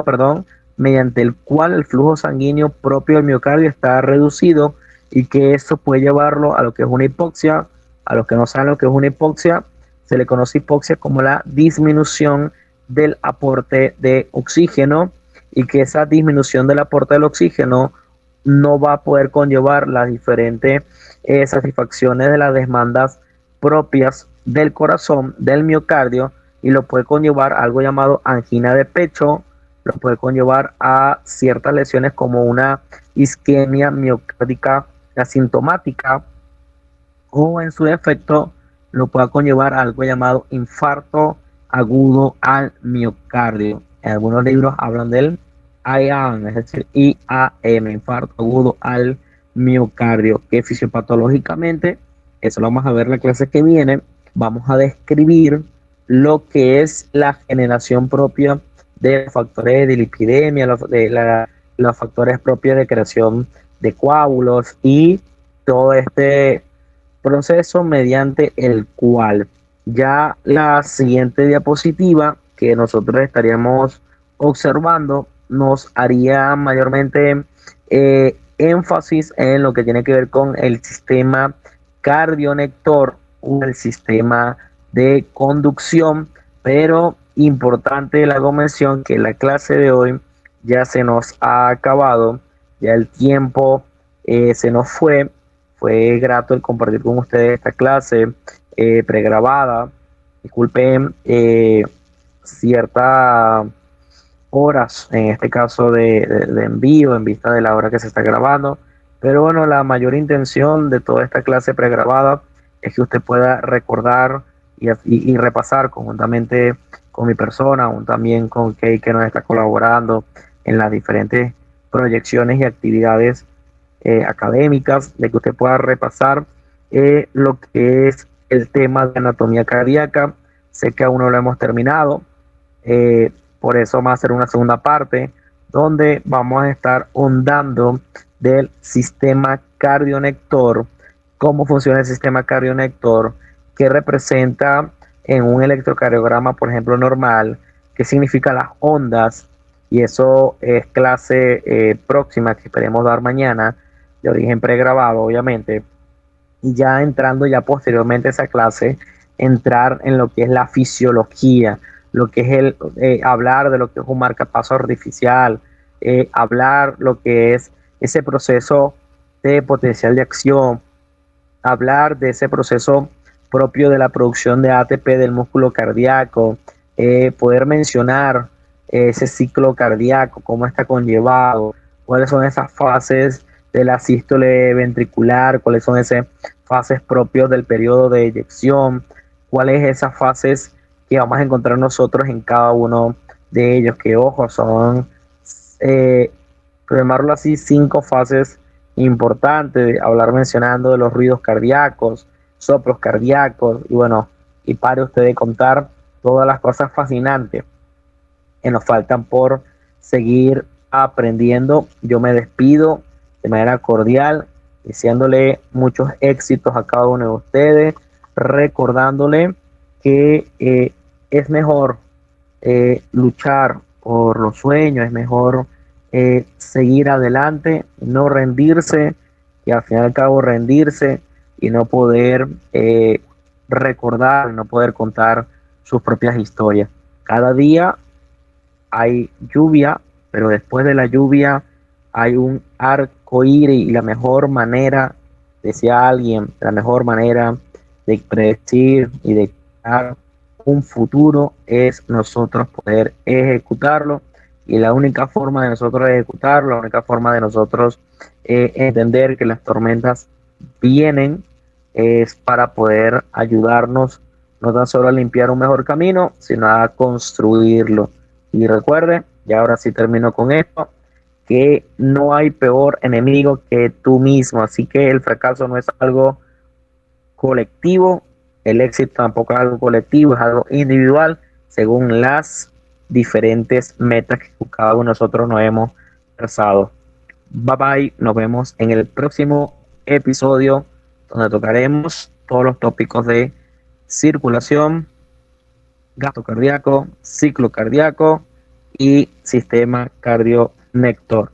perdón, mediante el cual el flujo sanguíneo propio del miocardio está reducido, y que eso puede llevarlo a lo que es una hipoxia. A los que no saben lo que es una hipoxia, se le conoce hipoxia como la disminución del aporte de oxígeno, y que esa disminución del aporte del oxígeno no va a poder conllevar las diferentes satisfacciones de las demandas propias del corazón, del miocardio, y lo puede conllevar a algo llamado angina de pecho, lo puede conllevar a ciertas lesiones como una isquemia miocárdica asintomática, o en su defecto lo puede conllevar a algo llamado infarto agudo al miocardio. En algunos libros hablan del IAM, es decir, IAM, infarto agudo al miocardio, que fisiopatológicamente, eso lo vamos a ver en la clase que viene, vamos a describir lo que es la generación propia de factores de lipidemia, los factores propios de creación de coágulos y todo este proceso mediante el cual ya la siguiente diapositiva que nosotros estaríamos observando nos haría mayormente énfasis en lo que tiene que ver con el sistema cardionector o el sistema de conducción, pero importante la mención que la clase de hoy ya se nos ha acabado, ya el tiempo se nos fue grato el compartir con ustedes esta clase pregrabada. Disculpen ciertas horas, en este caso de envío, en vista de la hora que se está grabando. Pero bueno, la mayor intención de toda esta clase pregrabada es que usted pueda recordar y repasar conjuntamente con mi persona, aún también con Kay, que nos está colaborando en las diferentes proyecciones y actividades académicas, de que usted pueda repasar lo que es el tema de anatomía cardíaca. Sé que aún no lo hemos terminado, por eso va a ser una segunda parte donde vamos a estar ondando del sistema cardionector, cómo funciona el sistema cardionector, qué representa en un electrocardiograma, por ejemplo, normal, qué significan las ondas, y eso es clase próxima que esperemos dar mañana, de origen pregrabado, obviamente, y ya entrando ya posteriormente a esa clase, entrar en lo que es la fisiología, lo que es el hablar de lo que es un marcapaso artificial, hablar lo que es ese proceso de potencial de acción, hablar de ese proceso propio de la producción de ATP del músculo cardíaco, poder mencionar ese ciclo cardíaco, cómo está conllevado, cuáles son esas fases de la sístole ventricular, cuáles son esas fases propias del periodo de eyección, cuáles esas fases que vamos a encontrar nosotros en cada uno de ellos, que ojo, son, por llamarlo así, 5 fases importantes, hablar mencionando de los ruidos cardíacos, soplos cardíacos, y bueno, y pare usted de contar todas las cosas fascinantes que nos faltan por seguir aprendiendo. Yo me despido de manera cordial, deseándole muchos éxitos a cada uno de ustedes, recordándole que es mejor luchar por los sueños, es mejor seguir adelante, no rendirse, y al fin y al cabo rendirse y no poder recordar, no poder contar sus propias historias. Cada día hay lluvia, pero después de la lluvia hay un arco iris, y la mejor manera, decía alguien, la mejor manera de predecir y de crear un futuro es nosotros poder ejecutarlo, y la única forma de nosotros ejecutarlo, la única forma de nosotros entender que las tormentas vienen es para poder ayudarnos no tan solo a limpiar un mejor camino, sino a construirlo. Y recuerde, y ahora sí termino con esto, que no hay peor enemigo que tú mismo, así que el fracaso no es algo colectivo, el éxito tampoco es algo colectivo, es algo individual, según las diferentes metas que cada uno de nosotros nos hemos trazado. Bye bye, nos vemos en el próximo episodio, donde tocaremos todos los tópicos de circulación, gasto cardíaco, ciclo cardíaco y sistema cardionector.